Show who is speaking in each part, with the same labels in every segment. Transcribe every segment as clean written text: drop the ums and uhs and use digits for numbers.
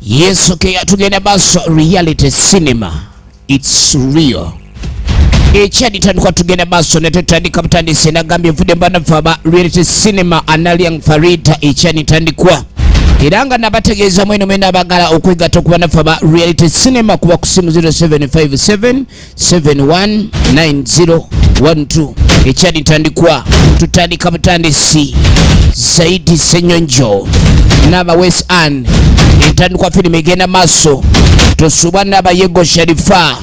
Speaker 1: Yes, okay, tugenda baso reality cinema. It's real. Echadi tandikwa tugenda baso netutandika butandise nagambye vude mbana faba reality cinema Analia Farida echani tandikwa. Iranga nabategeeza mweno mwena bagala okwegatta kubana faba reality cinema kuba kusimu 0757 719012. Echadi tandikwa tutandika butandisi Zaidi Senyonjo Naba West Ann intandikwa filmu egenda maso tosubwa naba Yego Sharifa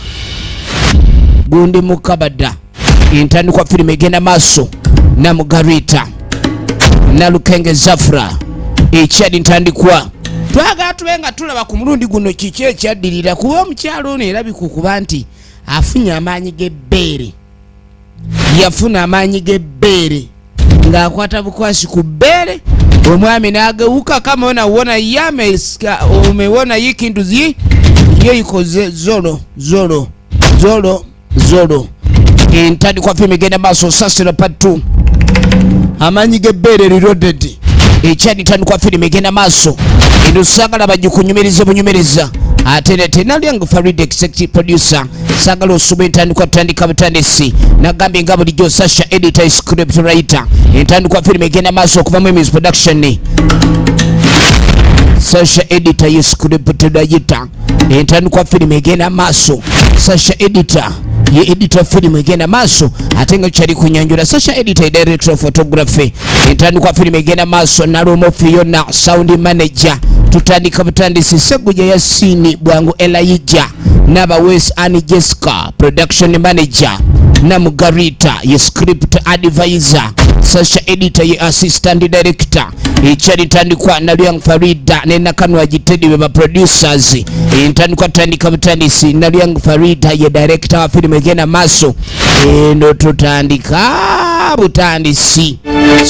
Speaker 1: Gundi Mukabada intandikwa filmu egenda maso na Mugarita na Lukenge Zafra echadi ntandikwa twaga tuwenga tulaba ku mulundi guno kiki ekyaddirira kuba omukyalo ono era bikukuba nti afunya amaanyi g'ebbeere yafuna amaanyi g'ebbeere ng'akwata bukwasi ku bbeere omwami n'agewuka kama onawona yameska umewona yikinduzi yeikoze zolo entandikwa filmu egenda maaso Sasira Part 2 amaanyi g'ebbeere reloaded echadi tandikwa filmu egenda maaso eno sagala bagikunyumiriza bunyumiriza ate Analia Farida executive producer sagala osuba entandikwa tutandika butandisi nagambye nga bulijjo Sasha editor script writer entandikwa filmu egenda maaso okuva mu Emi's production Sasha editor script writer entandikwa filmu egenda maaso Sasha editor ye editor film egenda maaso atenga chali kunyanjula Sasha editor director of photography entandikwa film egenda maaso Nalumo Fiona sound manager tutandika butandisi Seguja Yasini Bwangu Elijah Naba West Annie Jessica production manager na Mugarita ye script advisor Sasha editor ye assistant director echali tandikwa Analia Farida nena kanwa jitedi beba producers entandikwa tandika butandisi Analia Farida ye director wa film egenda maaso eno tutandika butandisi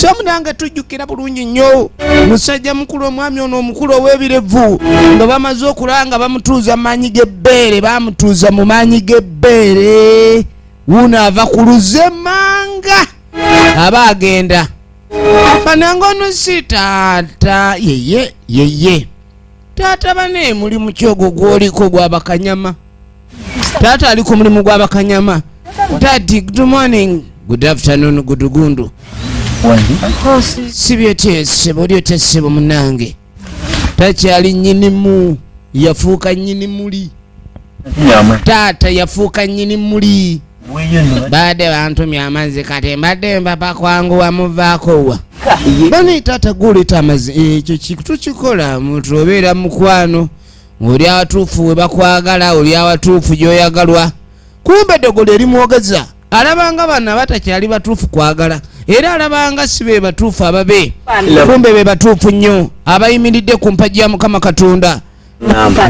Speaker 1: so munange tujjukira bulungi nnyo musajja mukulu omwami ono omukulu ow'ebirevu nga bamaze okulanga bamutuuza maanyi g'ebbeere bamutuuza mu maanyi g'ebbeere wuno ava ku luzemanga aba agenda banangono si taata yeye taata bane mulimu kyogo gwoliko gw'abakanyama taata ali ku mulimu gw'abakanyama Daddy, good morning, good afternoon, good gundu sibyetese bolyotese munange takyali nyinimu yafuuka nyinimuli taata yafuuka nyinimuli baade bantumya amazzi kati mbadde mbapa kwangu wamuvaako wa bani taata guleta amazzi ekyo tukikola muntu obeera mukwano oli awatuufu we bakwagala oli awatuufu gyoyagalwa kumbe dogolo erimwogeza alabanga bana batakyali batuufu kwagala era alabanga si be batuufu ababe kumbe be batuufu nnyo abayimiridde ku mpagi ya Mukama Katonda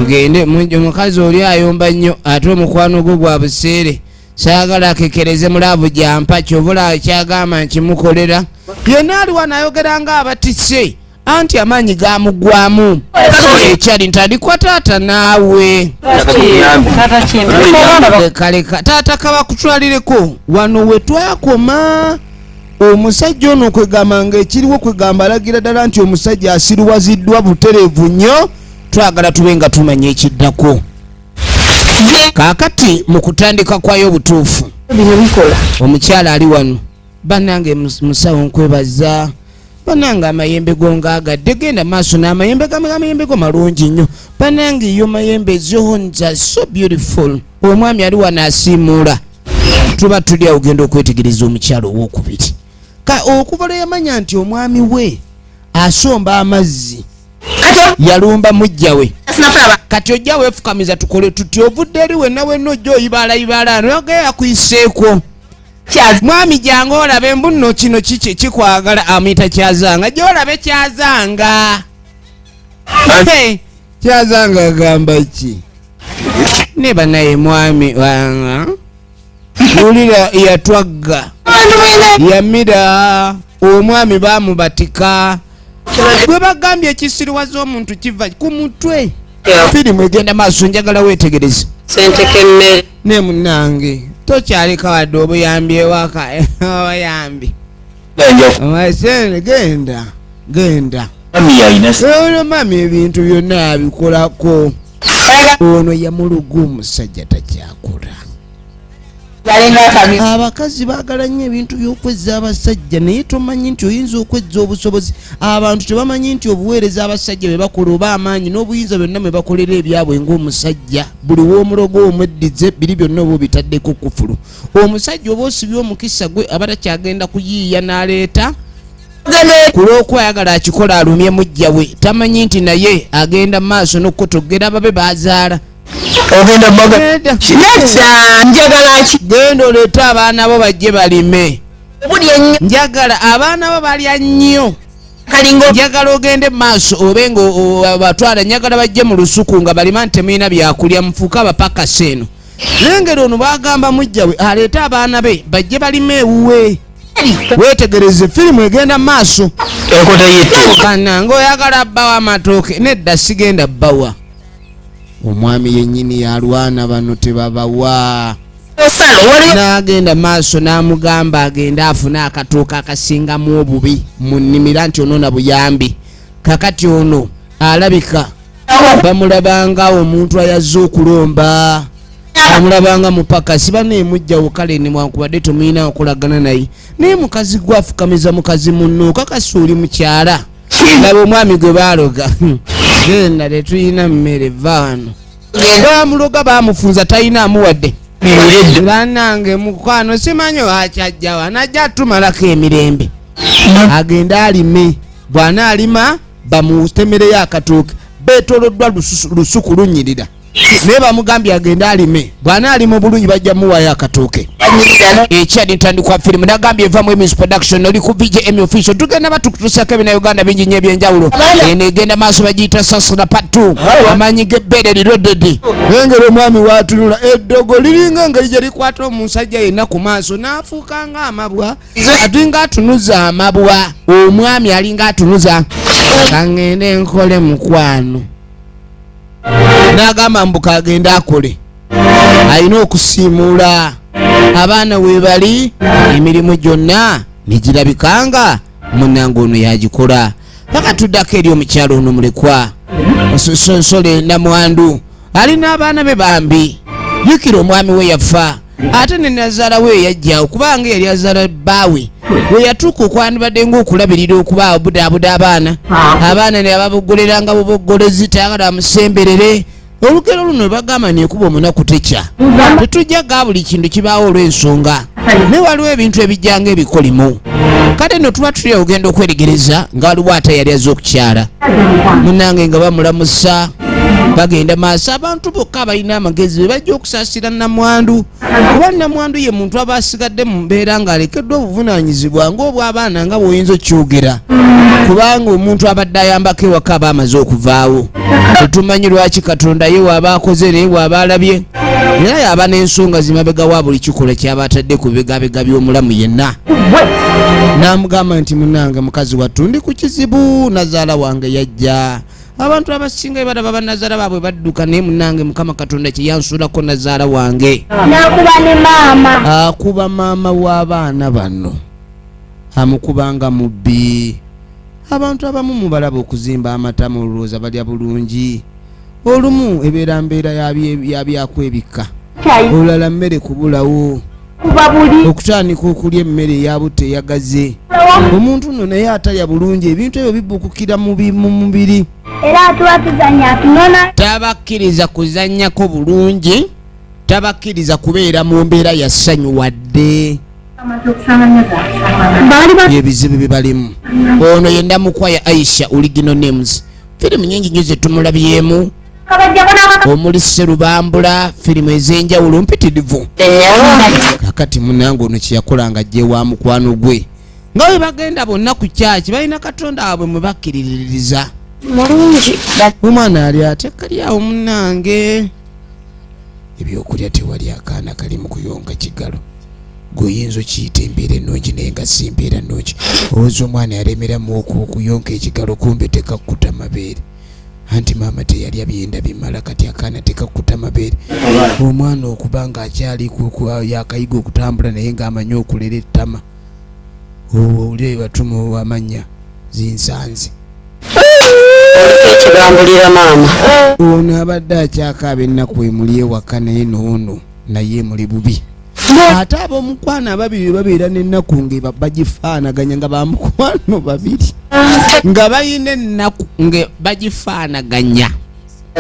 Speaker 1: ngende omukazi oli ayomba nnyo ate omukwano gwo gwa buseere saagala akekereze mulaavu gyampa kyobula kyagamba nkimukolera yenna ali wanayogera nga abatisse anti amaanyi gamugwamu ekyali ntandikwa taata naawe kaleka taata kaba kutwalireko wano we twakoma omusajja ono kwegamba nga ekiriwo kwegamba alagira ddala nti omusajja asiruwaziddwa butereevu nnyo twagala tube nga tumanya ekiddako kaakati mu kutandika kwayo obutuufu omukyala ali wano bannange musawo nkwebaza bananga amayembe gongaagadde genda maaso n'amayembe go malungi nnyo banange yo mayembe zonza so beautiful omwami ali wano asiimuula tuba tuli awo genda okwetegereza omukyalo owokubiri okuva lwe yamanya nti omwami we asomba amazzi yalumba mujja we kati ojja weefukamiza tukole tuti ovudde eri wenna wenna ojja oyibaalayibala nogeya kuyiseeko mwami jangu olabe embuno kino kiki kikwagala amuyita Kyazanga gyolabe Kyazanga Kyazanga agamba ki ne banaye mwami wanga ulira yatwagga yamira omwami bamubatika gwe bagambye ekisiriwaza omuntu kiva ku mutwe firimu egenda maaso njagala weetegereze
Speaker 2: sentekemmere
Speaker 1: ne munange tokyalika wadde obuyambi ewaka oyambi genda ono mami ebintu byonna abikolako. Ono yamuluga omusajja takyakola. Abakazi baagala nnyo ebintu by'okwezza abasajja naye tomanyi nti oyinza okwezza obusobozi. Abantu tebamanyi nti obuweereza abasajja bwe bakola oba amaanyi n'obuyinza byonna bwe bakolera ebyabwe ng'omusajja. Buli w'omulogo omweddize biri byonna oba obitaddeko kufulu. Omusajja oba osibye omukisa gwe aba takyagenda kuyiiya n'aleeta ku lw'okwayagala akikola alumye mujja we. Tamanyi nti naye agenda mu maaso n'okutogera ababe baazaala.
Speaker 2: Ogenda baga nedda njagala ki
Speaker 1: genda oleeta abaana bo bajje balime. Njagala abaana bo balya nnyo
Speaker 2: kalingo
Speaker 1: njagala ogende mu maaso obe nga batwala njagala bajje mu lusuku nga balima nti temulina byakulya mufuuka abapakasi eno. Lengera ono bagamba mujja we aleeta abaana be bajje balime ewuwe. Wetegereze firimu egenda mu maaso.
Speaker 2: ekota yetu
Speaker 1: Kananga oyagala bbawa amatooke nedda sigenda bbawa. Omwami yennyini yalwana bano tebabawa. N'agenda maaso n'amugamba agenda afuna akatooka akasingamu obubi mu nnimira nti ono na buyambi. Kakati ono alabika bamulabanga omuntu ayazze okulomba. Bamulabanga mupakasi baneemujjawo kale nemwankubadde tomuyina okulagana naye. Naye mukazi gwafukamiza mukazi munno kakasi oli mukyala. Laba omwami gwe baaloga. Genda tetulina mmere vaano. Bamuloga bamufunza talina amuwadde. Bannange mukwano simanyi wakyajjawa najja tumalako emirembe. Agenda alime. Bwana alima bamutemereyo akatooke. Beetoloddwa lusuku lunyirira. Naye bamugambye agenda alime. Bwana alima obulungi bajja muwaayo akatooke. Ekyali ntandikwa firimu nagambye evamu Emis Production oli ku VJM official. Tugenda batukutusako ebina Uganda bingi nnyo ebyenjawulo. Eno egenda maaso bagiyita Sasula Part 2. Amanyi g'ebbeere lirodedi. Engeri omwami waatunula eddogo liringa engeri gye likwata omusajja yenna ku maaso n'afuuka ng'amabwa. Ati ng'atunuza amabwa. Omwami alinga atunuza. Kangende nkole mukwano. N'agamba mbuka agenda akole. Alina okusiimuula. Abaana we bali emirimu gyonna negirabikanga munnange ono yagikola. Paka tuddako eri omukyalo ono mulekwa Nsole Namwandu alina abaana be bambi. Jjukira omwami we yafa ate ne nazaala we yajjawo kubanga yali azaala bbaawe we yatuuka okwandibadde ng'okulabirira okubaawo budaabuda abaana ne ababoggoleranga buboggolezi tayagala amusemberere. Olugero luno bagamba nekuba omunaku tekya. Tetujjaga buli kintu kibaawo olw'ensonga. Ne waliwo ebintu ebijjanga ebikolimu. Kale no tuba tuli ogenda okweregereza nga waliwo ate yali azze okukyala. Munnange nga bamulamusa bagenda maaso abantu bokka abalina amagezi be bajja okusaasira Namwandu. Kuba Namwandu ye muntu aba asigadde mu mbeera ng'alekeddwa obuvunaanyizibwa ng'obw'abaana nga bw'oyinza okyogera. Kubanga omuntu abadde ayambako ewaka aba amaze okuvaawo. Tetumanyi lwaki Katonda ye waaba akoze naye waaba alabye. Era yaba n'ensonga zimabega wa buli kikola kyaba atadde ku bigabega by'omulamu yenna. N'amugamba nti munnange mukazi wattu ndi ku kizibu nazaala wange yajja. Abantu abasinga balaba banazaala baabwe badduka naye munnange Mukama Katonda kye yansuulako nazaala wange.
Speaker 3: N'akuba ne maama.
Speaker 1: Akuba maama w'abaana bano. Amukubanga mubbi. Abantu abamu mubalaba okuzimba amatama olowooza balya bulungi. Olumu ebeera mbeera yabyakwebikka. Olala mmere kubulawo. Okutandika okulya emmere eyabutta eyagaze. Omuntu nno naye atalya bulungi ebintu ebyo bibbukukira mu mubiri.
Speaker 3: Era tuba tuzannya tunona.
Speaker 1: Tabakkiriza kuzannyako bulungi. Tabakkiriza kubeera mu mbeera ya ssanyu wadde. Ebizibu bibalimu. Ono ye Namukwaya Aisha Original Names. Firimu nyingi nnyo ze tumulabyemu. Omuli Sserubambula, firimu ez'enjawulo mpitirivu. Kakati munnange ono kye yakolanga ajje wa mukwano gwe. Nga bwe bagenda bonna ku kyaki balina Katonda waabwe mwe bakkiririza.
Speaker 3: Mulungi.
Speaker 1: Omwana ali atekalyawo munnange. Ebyokulya tewali akaana kali mu kuyonga kigalo. Goyinzo kiyita embeera ennungi naye nga si mbeera nnungi. Olowooza omwana yalemeramu okuyonka ekigalo kumbe tekakkuta mabeere. Anti maama teyalya byenda bimala kati akaana tekakkuta mabeere. Omwana okuba nga akyali yakayiga okutambula naye ng'amanyi okulera ettama. Oli batumu amanya zinsanze.
Speaker 2: Agambulira maama.
Speaker 1: Ono abadde akyakaaba ennaku emuli ewaka naye noono naye muli bubi. Ate ab'omukwano ababiri babeera n'ennaku nga bagifaanaganya nga bamukwano babiri nga bayina ennaku nga bagifaanaganya.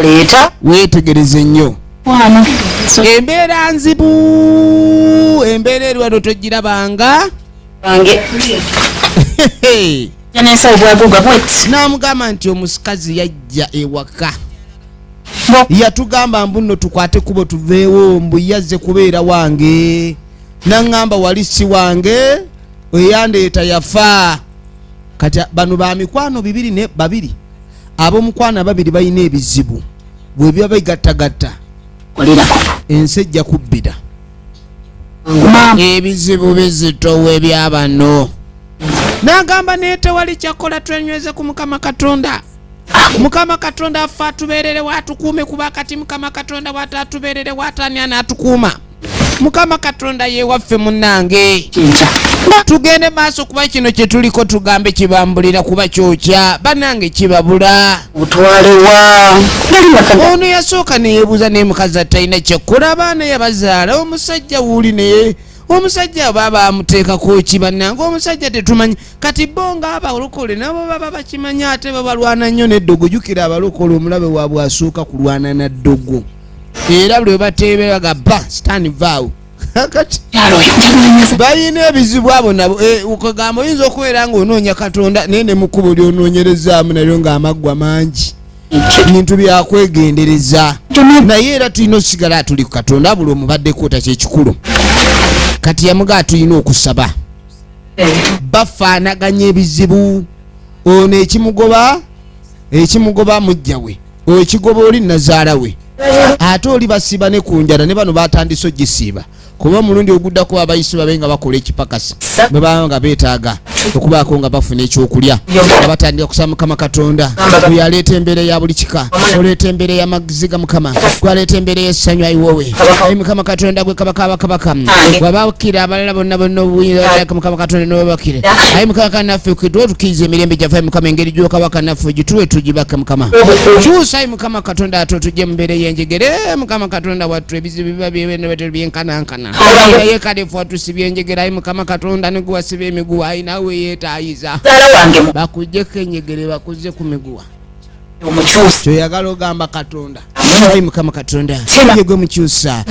Speaker 2: Leeta.
Speaker 1: Weetegereze nnyo. Embeera nzibu, embeera eri wano togirabanga. N'amugamba nti omusikazi yajja ewaka yatugamba mbuno tukwate kubo tuveewo mbu yazze kubeera wange naŋŋamba wali si wange eyandeeta yafa. Kati bano ba mikwano babiri ab'omukwano ababiri balina ebizibu bwe biba bigattagatta ensi ejja kubbira. Ebizibu bizitowe byabano. N'agamba naye tewali kyakola twenyweze ku Mukama Katonda. Mukama Katonda afa atubeerere watukuume kuba kati Mukama Katonda watatubeerere watani anatukuuma. Mukama Katonda ye waffe munnange. Tugende maaso kuba kino kye tuliko tugambe kibambulira kuba kyokya bannange kibabula.
Speaker 2: Otwalewa.
Speaker 1: Ono yasooka neyeebuuza naye mukazi atalina kyekkola abaana yabazaala omusajja wuuli naye omusajja baba amuteekako ki bannange omusajja tetumanyi kati bo nga abalokole nabo baba bakimanya ate babalwana nnyo n'eddogo. Jjukira abalokole omulabe waabwe asooka kulwana na ddogo era buli bateeberaga ba stand vow kati bayina ebizibu abo nabo ukagamba oyinza okubeera nga onoonya Katonda naye ne mu kkubo lyonoonyerezaamu nalyo ng'amaggwa mangi bintu byakwegendereza naye era tulina osigala tuli ku Katonda buli omubaddeko takyekikulu. Kati yamuga tulina okusaba bafaanaganya ebizibu. Ono ekimugoba mujja we ekigoba oli nazaala we ate oli basiba ne ku njala ne bano batandise ogisiiba kuba omulundi oguddako abayisi babe nga bakola ekipakasi bwe baba nga beetaaga okubaako nga bafuna ekyokulya nga batandika kusaba Mukama Katonda oyo aleeta embeera ya buli kika oleeta embeera y'amagezi ga Mukama gwaleeta embeera y'essanyu ayiwowe ayi Mukama Katonda gwe kabaka wabakira abalala bonna obuyinza Mukama Katonda n'obakire ayi Mukama kanaffe tukiriza emirembe gyaffe Mukama engeri gy'okabaka naffe gituwe tugibake Mukama kyusa ayi Mukama Katonda ate tujje mu mbeera y'enjegere Mukama Katonda wattu ebizibu biba byenkanankana naye kale ffe watusibye enjegere ayi Mukama Katonda ne gwe wasiba emiguwa ayi naawe yeetaayiza bakuggyeko enjegere bakuze ku miguwa. Kyoyagala ogamba Katonda ayi Mukama Katonda yegwe mukyusa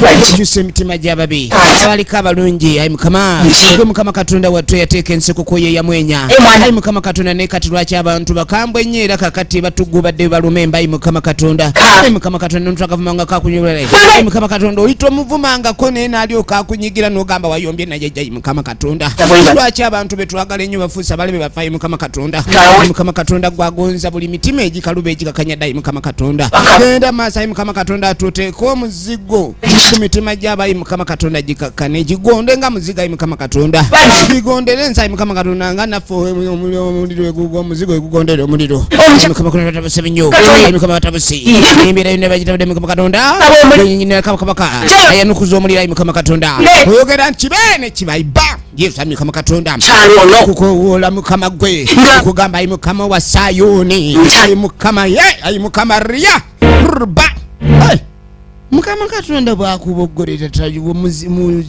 Speaker 1: emitima gy'ababi abaliko abalungi ayi Mukama gwe Mukama Katonda wattu yateeka enseko ko ye yamwenya ayi Mukama Katonda naye kati lwaki abantu bakambwe nnyo era kakati batugubadde baluma emba ayi Mukama Katonda ayi Mukama Katonda notwakavumanga kakunyigula ayi Mukama Katonda oyita omuvumangako naye n'alyoka akunyigira n'ogamba wayombye naye ayi Mukama Katonda lwaki abantu betwagala ennyo bafuusa balebe bafa ayi Mukama Katonda ayi Mukama Katonda gwagonza buli mitima egikaluba egikakanyadde ayi Mukama Katonda genda maaso ayi Mukama Katonda atuteeka omuzigo ku mitima gy'abayi Mukama Katonda gikakkane gigonde nga muzigo ayi Mukama Katonda gigondere nsi ayi Mukama Katonda nga naffe omuliro omuzigo egugondere omuliro ayi Mukama Katonda batabuse nnyo ayi Mukama batabuse embeera yonna bagitabudde Mukama Katonda nyina kabaka ayanukuza omuliro ayi Mukama Katonda oyogera nti kibeene kibayiba Yesu ayi Mukama Katonda kukowoola Mukama gwe kugamba ayi Mukama wa Sayuni ayi Mukama ye ayi Mukama riya rba Mukama Katonda bwakubogolera tayiwo mu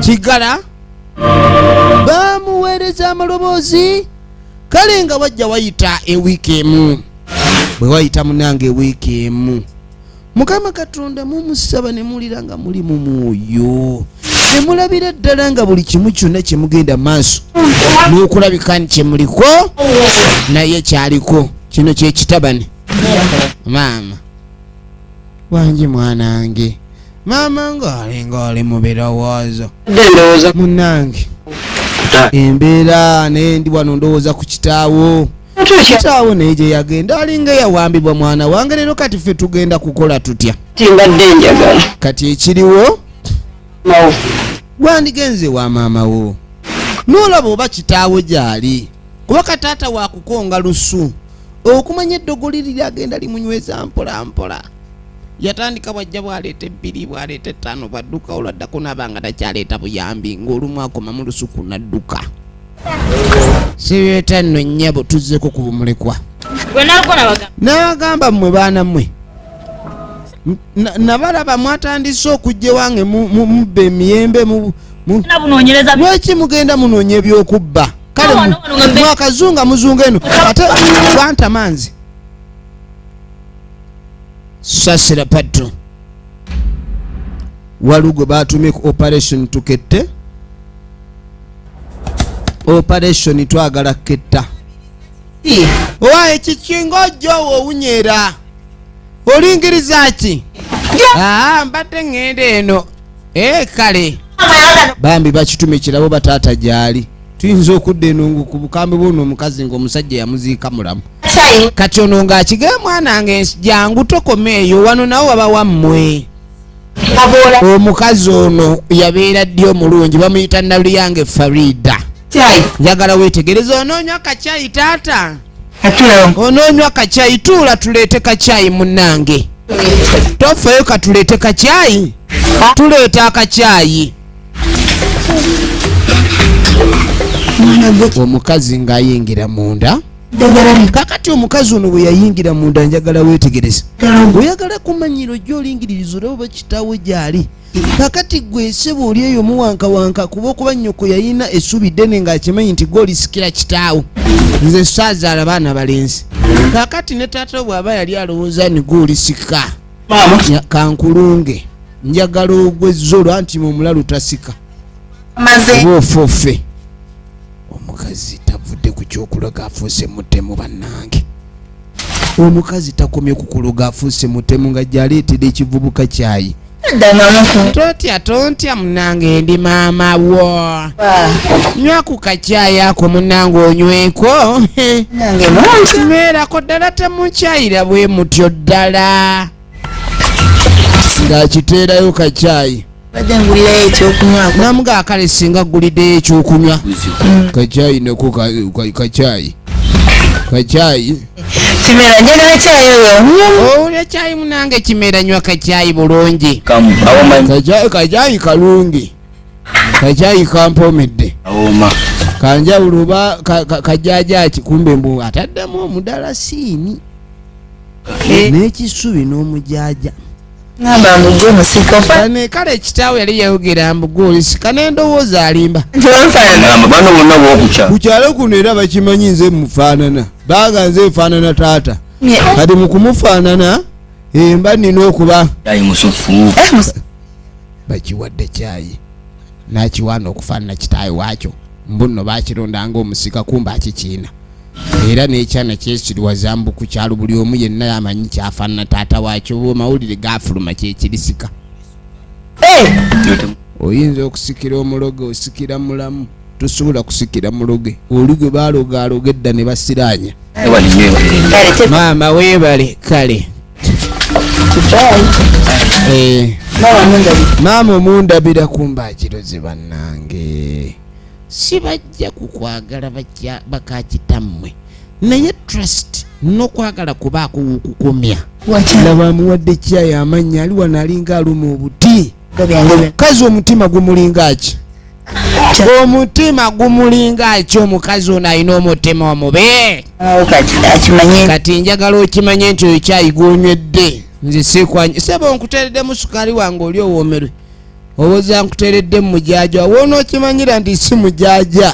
Speaker 1: kigala bamuweereza amaloboozi kale nga wajja wayita ewiiki emu bwe wayita munange ewiiki emu Mukama Katonda mumusaba ne mulira nga muli mu mwoyo ne mulabira ddala nga buli kimu kyonna kye mugenda maaso n'okulabika nti kye muliko naye kyaliko kino kyekitabane maama wangi mwanange maama ng'ali mu birowoozo munnange embeera naye ndi wano ndowooza ku kitaawo naye gye yagenda alinga eyawambibwa mwana wange leero kati ffe tugenda kukola tutya kati ekiriwo wandigenze wa maama wo n'olaba oba kitaawo gy'ali kuba kataata wakukonga lusu okumanya eddogo liri lyagenda limunyweza mpola mpola yatandika bwajja bwaleeta 2 bwaleeta 5 badduka olwaddako n'abanga takyaleeta buyambi ng'olumu akoma mu lusuku nadduka sibeeta nno nnyabo tuzzeko ku bumulekwa n'agamba mmwe baana mmwe nabalaba mwatandise okujja wange mubba emiyembe lwaki mugenda munoonya ebyokubba kale mwakazunga muzunga eno ate kwanta manzi sasira patro walugo batumye ku operation tukette operation twagala ketta owaye kikinga ojjowo owunyera olingiriza ki mbadde ngenda eno kale bambi bakitume kirabo bataata gyali tuyinza okudda eno ku bukambe bwono omukazi ng'omusajja yamuziika mulamu kati ono ng'akigala mwana nge jangu tokomeeyo wano nawo waba wammwe omukazi ono yabeera ddi omulungi bamuyita Naluyange Farida njagala wetegereza onoonywa kacyayi taata onoonywa kacyayi tuula tuleete kacyayi munnange tofeeyo katuleete kacyayi tuleeta akacyayi omukazi ng'ayingira munda kakati omukazi ono bwe yayingira munda njagala wetegereza oyagala kumanyiro gy'olingiririza olaba kitaawe gyali kakati gwe ssebo oli eyo muwankawanka kuba okuba nnyoko yayina essubi ddene ng'akimanyi nti gw'olisikira kitaawe nze saazaala baana balenzi kakati ne taata bw'aba yali alowooza ni gw'olisika kankulunge njagala ogwezza olwa nti omulalu tasika oba ofoofe omukazi tavudde ku kyokulaga afuuse mutemu bannange omukazi takomye ku kuloga afuuse mutemu nga gyaleetera ekivubuka kyayi tontya munnange ndi maama wo nywa ku kacyayi ako munnange onyweko meerako ddala temukyayira bwe mutyo ddala ng'akiteerayo kacyayi namuga akale singa guliddeyo ekyokunywa kacyayi nako kacyayi
Speaker 2: Kimera njagala cyayi oyo
Speaker 1: olya cyayi munange kimera nywa kacyayi bulungi kacyayi kalungi kacyayi kampomedde kanjawulo oba kajajaki kumbe mbu ataddemu omudalasini n'ekisubi n'omujaja
Speaker 2: ngamba mujje musika
Speaker 1: kale kitaawe yali yayogera mbugolisika n'endowooza alimba
Speaker 4: bano bonna bwokuca
Speaker 1: ku kyalo kuno era bakimanyi nze mufaanana banga nze nfaanana taata kati mukumufaanana mba nina okuba
Speaker 4: cyayi musufu
Speaker 1: bakiwadde cyayi nakiwaana okufaanana kitaawe waakyo mbuno bakirondanga omusika kumba akikiina era n'ekyana kyesiriwaza mbu ku kyalo buli omu yenna yamanyi kyafaanana taata waakyo amawulire gafuluma kyekirisika oyinza okusikira omuloge osikira mulamu tosobola kusikira muloge oli gwe baalogaaloga edda ne basiraanya maama weebale kale maama omundabira kumba akiroze bannange sibajja kukwagala bakakitammwe naye trust n'okwagala kubaako wukukumya laba amuwadde cyayi amannya ali wano alinga aluma obuti kazi omutima gumulinga ki omutima gumulinga ki omukazi ono alina omutima omube kati njagala okimanye nti oyo cyayi gwonywedde nze sikwanye sebo nkuteereddemu sukaali wange oli owoomerwe owoza nkuteeredde mujaja wono okimanyira nti si mujaja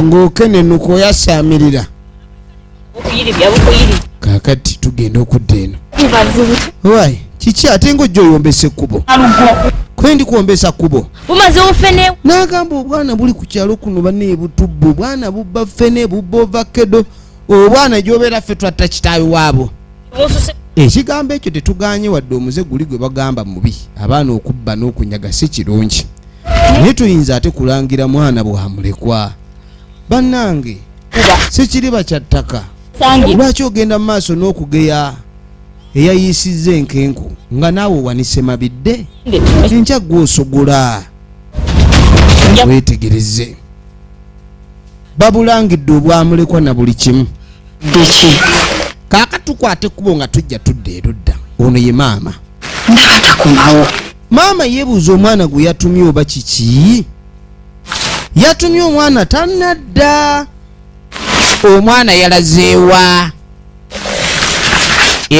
Speaker 1: ng'okenenuka oyasaamirira kakati tugenda okudda eno wayi kiki ate ng'ojja oyombesa ekkubo kwendi kwombesa kkubo n'agamba obwana buli ku kyalo kuno banne butubbu obwana bubba ffene bubba ovakedo obwana gyobeera ffe twatta kitaawe waabwo ekigambo ekyo tetuganye wadde omuze guli gwe bagamba mubi abaana okubba n'okunyaga si kirungi naye tuyinza ate kulangira mwana bwamulekwa bannange si kiriba kya ttaka lwaki ogenda mu maaso n'okugeya eyayiisizza enkenku nga naawe owanise mabidde enkya gw'osogola weetegereze babulangidde obwamulekwa na buli kimu kaaka tukwate ekkubo nga tujja tudda erudda ono ye maama maama yeebuuza omwana gwe yatumye oba kiki yatumye omwana tannadda omwana yalazeewa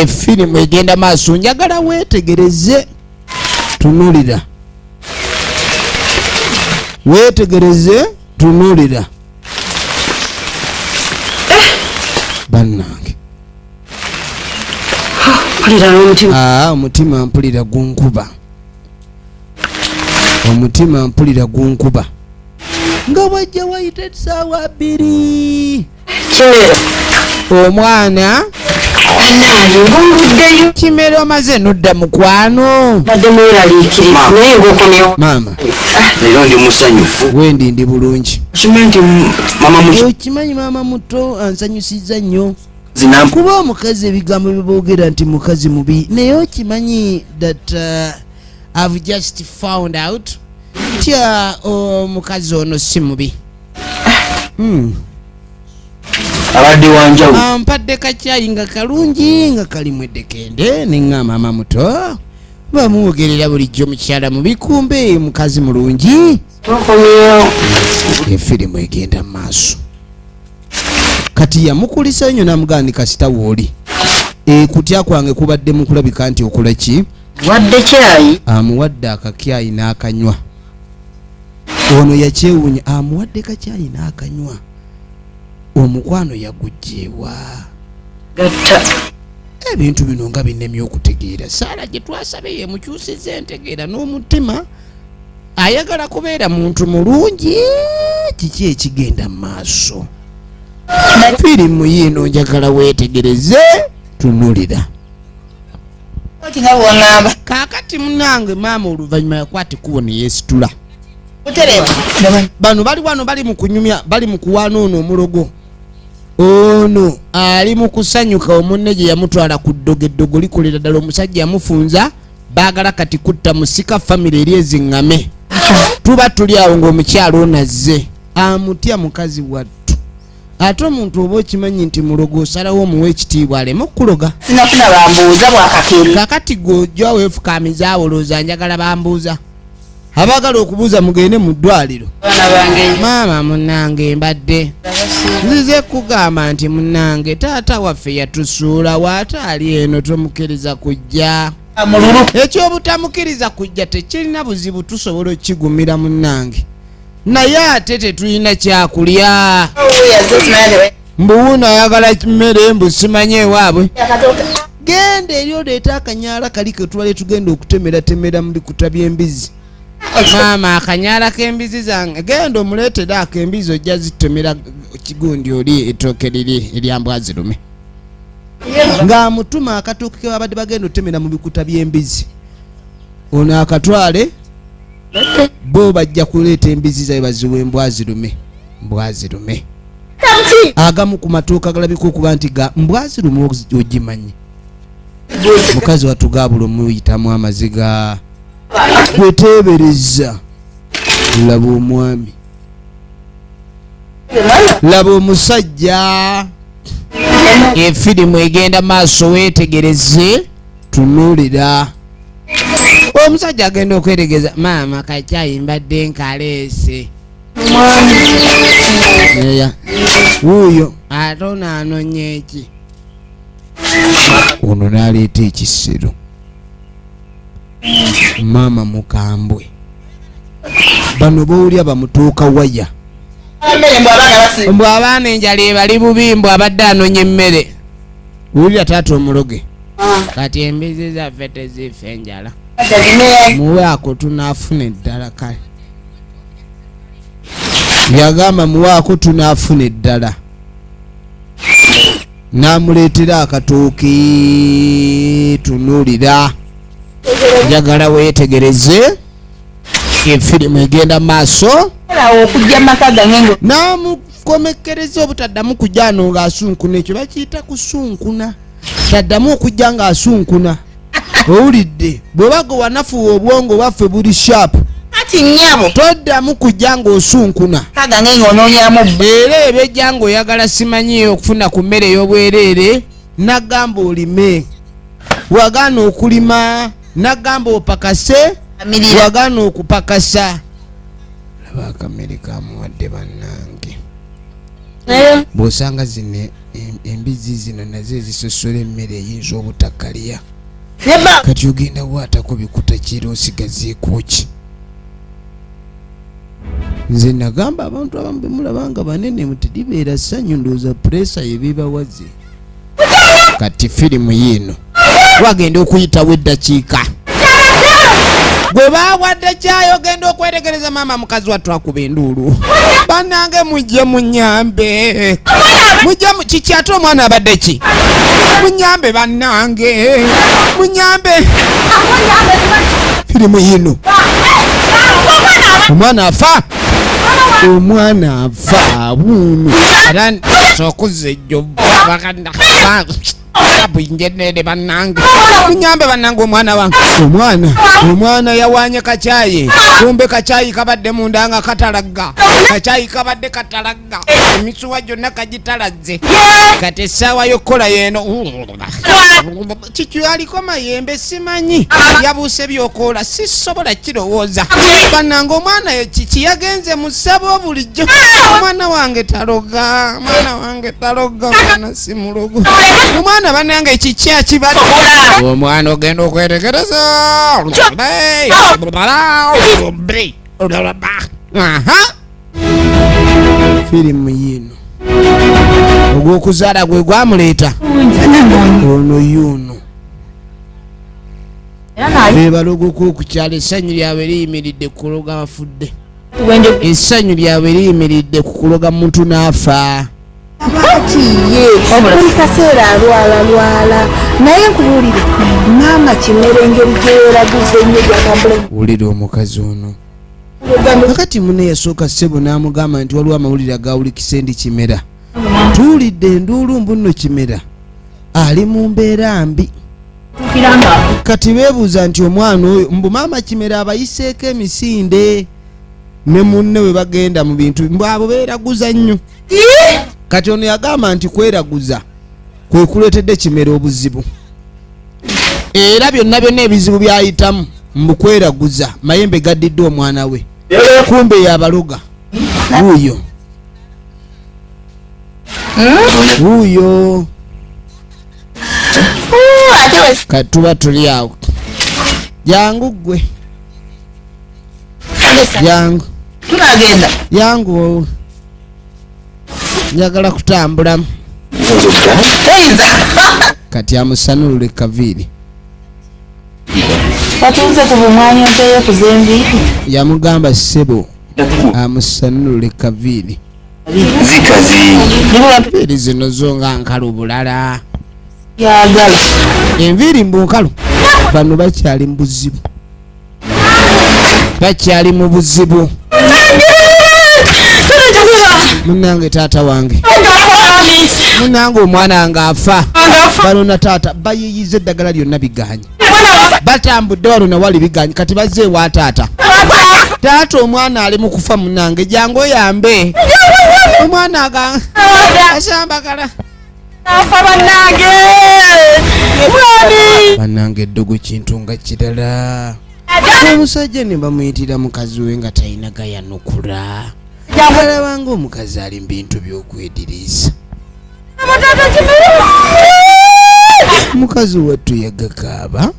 Speaker 1: Efirimu egenda maaso, njagala weetegereze. Tunulira. Weetegereze, tunulira. Bannange.
Speaker 2: Mpulira n'omutima.
Speaker 1: Omutima mpulira gunkuba. Omutima mpulira gunkuba. Nga wajja wayita essaawa 2. Omwana Kimera omaze nodda mukwano.
Speaker 2: Badde mweraliikirivu naye ng'okomyewo.
Speaker 1: Maama.
Speaker 4: Leero ndi musanyufu.
Speaker 1: Wendi ndi bulungi.
Speaker 4: Kimanyi nti mama muto.
Speaker 1: Okimanyi maama muto ansanyusiza nnyo. Kuba omukazi ebigambo byeboogera nti mukazi mubi. Naye okimanyi that I've just found out tya omukazi ono si mubi.
Speaker 4: Abadde wanjawulo.
Speaker 1: Mpadde kacyayi nga kalungi nga kalimu eddekende neŋŋamba maama muto bamuwogerera bulijjo mukyala mubi kumbe mukazi mulungi.
Speaker 2: Okomyewo.
Speaker 1: Efirimu egenda mu maaso. Kati yamukulisa nnyo n'amugaani kasita wooli. Kutya kwange kubadde mu kulabika nti okola ki?
Speaker 2: Wadde kyayi.
Speaker 1: Amuwadde akakyayi n'akanywa. Ono yakyewuunya amuwadde kacyayi n'akanywa. Omukwano yagujjeewa.
Speaker 2: Gatta.
Speaker 1: Ebintu bino nga binnemye okutegeera. Saala gye twasabe ye mukyusiza entegeera n'omutima. Ayagala kubeera muntu mulungi. Kiki ekigenda mu maaso? Firimu yino njagala weetegereze tunulira. Kaakati munange maama oluvannyuma yakwata ekkubo ne yeesitula. Bano bali wano bali mu kunyumya bali mu kuwaana ono omulogo. Ono ali mu kusanyuka omunne gye yamutwala ku ddogo, eddogo likolera ddala omusajja yamufunza baagala kati kutta musika famire eri eziŋŋame. Tuba tuli awo ng'omukyalo onazze amutya mukazi wattu. Ate omuntu oba okimanyi nti mulogo osalawo omuwa ekitiibwa aleme okukuloga.
Speaker 2: Sinafuna bambuuza bwakakiri.
Speaker 1: Kakati gojja weefukaamiza awo olowooza njagala bambuuza. Abaagala okubuuza mugende mu ddwaliro. Maama munnange mbadde nzize kugamba nti munnange taata waffe yatusuula waate ali eno tomukkiriza kujja. Ekyobutamukiriza kujja tekirina buzibu tusobola okigumira munnange. Naye ate tetulina kyakulya. Mbuwuno ayagala mmere mbu simanye ewaabwe. Genda eri oleeta akanyaala kali ke tubale tugenda okutemera muli kutabya embizi. Maama akanyaala k'embizi zange genda omuleetera ak'embizi ojja zitemera kigundi oli ettooke liri eryambwazirume. Ng'amutuma akatooke ke babadde bagenda otemera mu bikuta by'embizi. Ono akatwale bo bajja kuleeta embizi zaabwe baziwa embwazirume. Agamu ku matooke agalabika okuba nti ga mbwazirume ogimanyi. Mukazi watugabula omuyitamu amaziga. Weteebereza. Laba omwami. Laba omusajja. Efirimu egenda maaso weetegereze tunulira. Omusajja agenda okwetegereza maama kacyayi mbadde nkaleese. Wuuyo ate ono anonya eki? Ono n'aleeta ekisero. Maama mukambwe. Bano bowulya bamutuuka waya. Mbw abaana enjala ebali bubi mbw abadde anonya emmere. Wulira taata omuloge. Kati embizi zaffe tezifa enjala. Muwaako tunaafuna eddala kale. Yagamba muwaako tunaafuna eddala. N'amuleetera akatooke tunulira. Njagala weetegereze. Efirimu egenda maaso.
Speaker 2: Okujja maka gange.
Speaker 1: N'amukomekereza obutaddamu kujja ano ng'asunkuna. Ekyo bakiyita kusunkuna. Taddamu okujja ng'asunkuna. Owulidde bw'obaga wanafuwa obwongo bwaffe buli sharp.
Speaker 2: Kati nnyabo.
Speaker 1: Toddamu kujja ng'osunkuna.
Speaker 2: Kagange ng'onoonyamu.
Speaker 1: Era ebejja ng'oyagala simanyi okufuna ku mmere ey'obwereere. Nagamba olime. Wagaana okulima. Nagamba opakase. Wagaana okupakasa. Laba akamere kamuwadde bannange. Bw'osanga zino embizi zino nazo ezisosola emmere eyinza obutakalya
Speaker 2: Neba.
Speaker 1: kati ogenda waatako bikuta kiro osigazeeko ki? Nze nagamba abantu abamu bemulabanga banene mutedibeera ssanyu ndowooza puresa yebibawaze. Kati firimu yiino wagenda okuyitawo eddakiika gwe bawadde kyayo ogenda okwetegereza maama mukazi wattu akuba enduulu. Bannange mujje munyambe, mujje kiki ate omwana abadde ki? Munyambe bannange, munyambe. Firimu yiino omwana afa, omwana afa buunu era sokuza ejjo bakanda bwingenere bannange, munyambe bannange. Omwana wange omwana yawanye kacyayi, kumbe kacyayi kabadde munda nga katalagga, kacyayi kabadde katalagga, emisuwa gyonna kagitalaze. Kati essaawa y'okkola yeeno kikyaliko mayembe simanyi, yabuuse byokoola sisobola kirowooza. Bannange omwana kiki yagenze mu ssabo bulijjo. Omwana wange taloga, mwana wange taloga, mwana si mulogo. Omwana bannange kiki akibadde? Omwana ogenda okwetegereza. Firimu yiino ogw'okuzaala gwe gwamuleeta ono yuuno bebalogoko okukyala. Essanyu lyabwe liyimiridde ku kuloga abafudde, essanyu lyabwe liyimiridde ku kuloga muntu n'afa.
Speaker 2: Abakiye buli kaseera alwala naye nkubuulire maama Kimera engeri gyeraguze ennyo gyakabula.
Speaker 1: Wulira omukazi ono kakati munne yasooka ssebo n'amugamba nti waliwo amawulire agawulikise ndi Kimera. Tuwulidde enduulu mbu nno Kimera ali mu mbeera mbi. Kati beebuuza nti omwana oyo mbu maama Kimera abayiseeko emisinde ne munne we bagenda mu bintu mbu abo beeraguza nnyo. Kati ono yagamba nti kweraguza kwe kuleetedde Kimera obuzibu, era byonna ebizibu byayitamu mbu kweraguza mayembe gaddidde omwana we, kumbe yabaloga. Wuuyo kati tuba tuli awo. Jangu gwe, jangu
Speaker 2: Tunagenda.
Speaker 1: Jangu njagala kutambulamu. Kati amusanulule kaviiri.
Speaker 2: Batuuze ku bumwanyi ogeyo kuzenvi.
Speaker 1: Yamugamba ssebo amusanulule kaviiri. Enviiri zino zo nga nkalu bulala.
Speaker 2: Yagala.
Speaker 1: Enviiri mbu nkalu. Bano bakyali mu buzibu. Bakyali mu buzibu. Munnange taata wange. Munnange omwana nga afa. Bano na taata bayiyiza eddagala lyonna biganye. Batambudde wano na wali biganye kati bazze ewa taata. Taata omwana ali mu kufa munnange jangu oyambe. Omwana aga asambagala.
Speaker 2: Afa bannange.
Speaker 1: Bannange eddogo kintu nga kirala. Omusajja ne bamuyitira mukazi we nga talina gayanukula. Alabanga omukazi ali mu bintu by'okwediriisa. Mukazi wattu yagakaaba.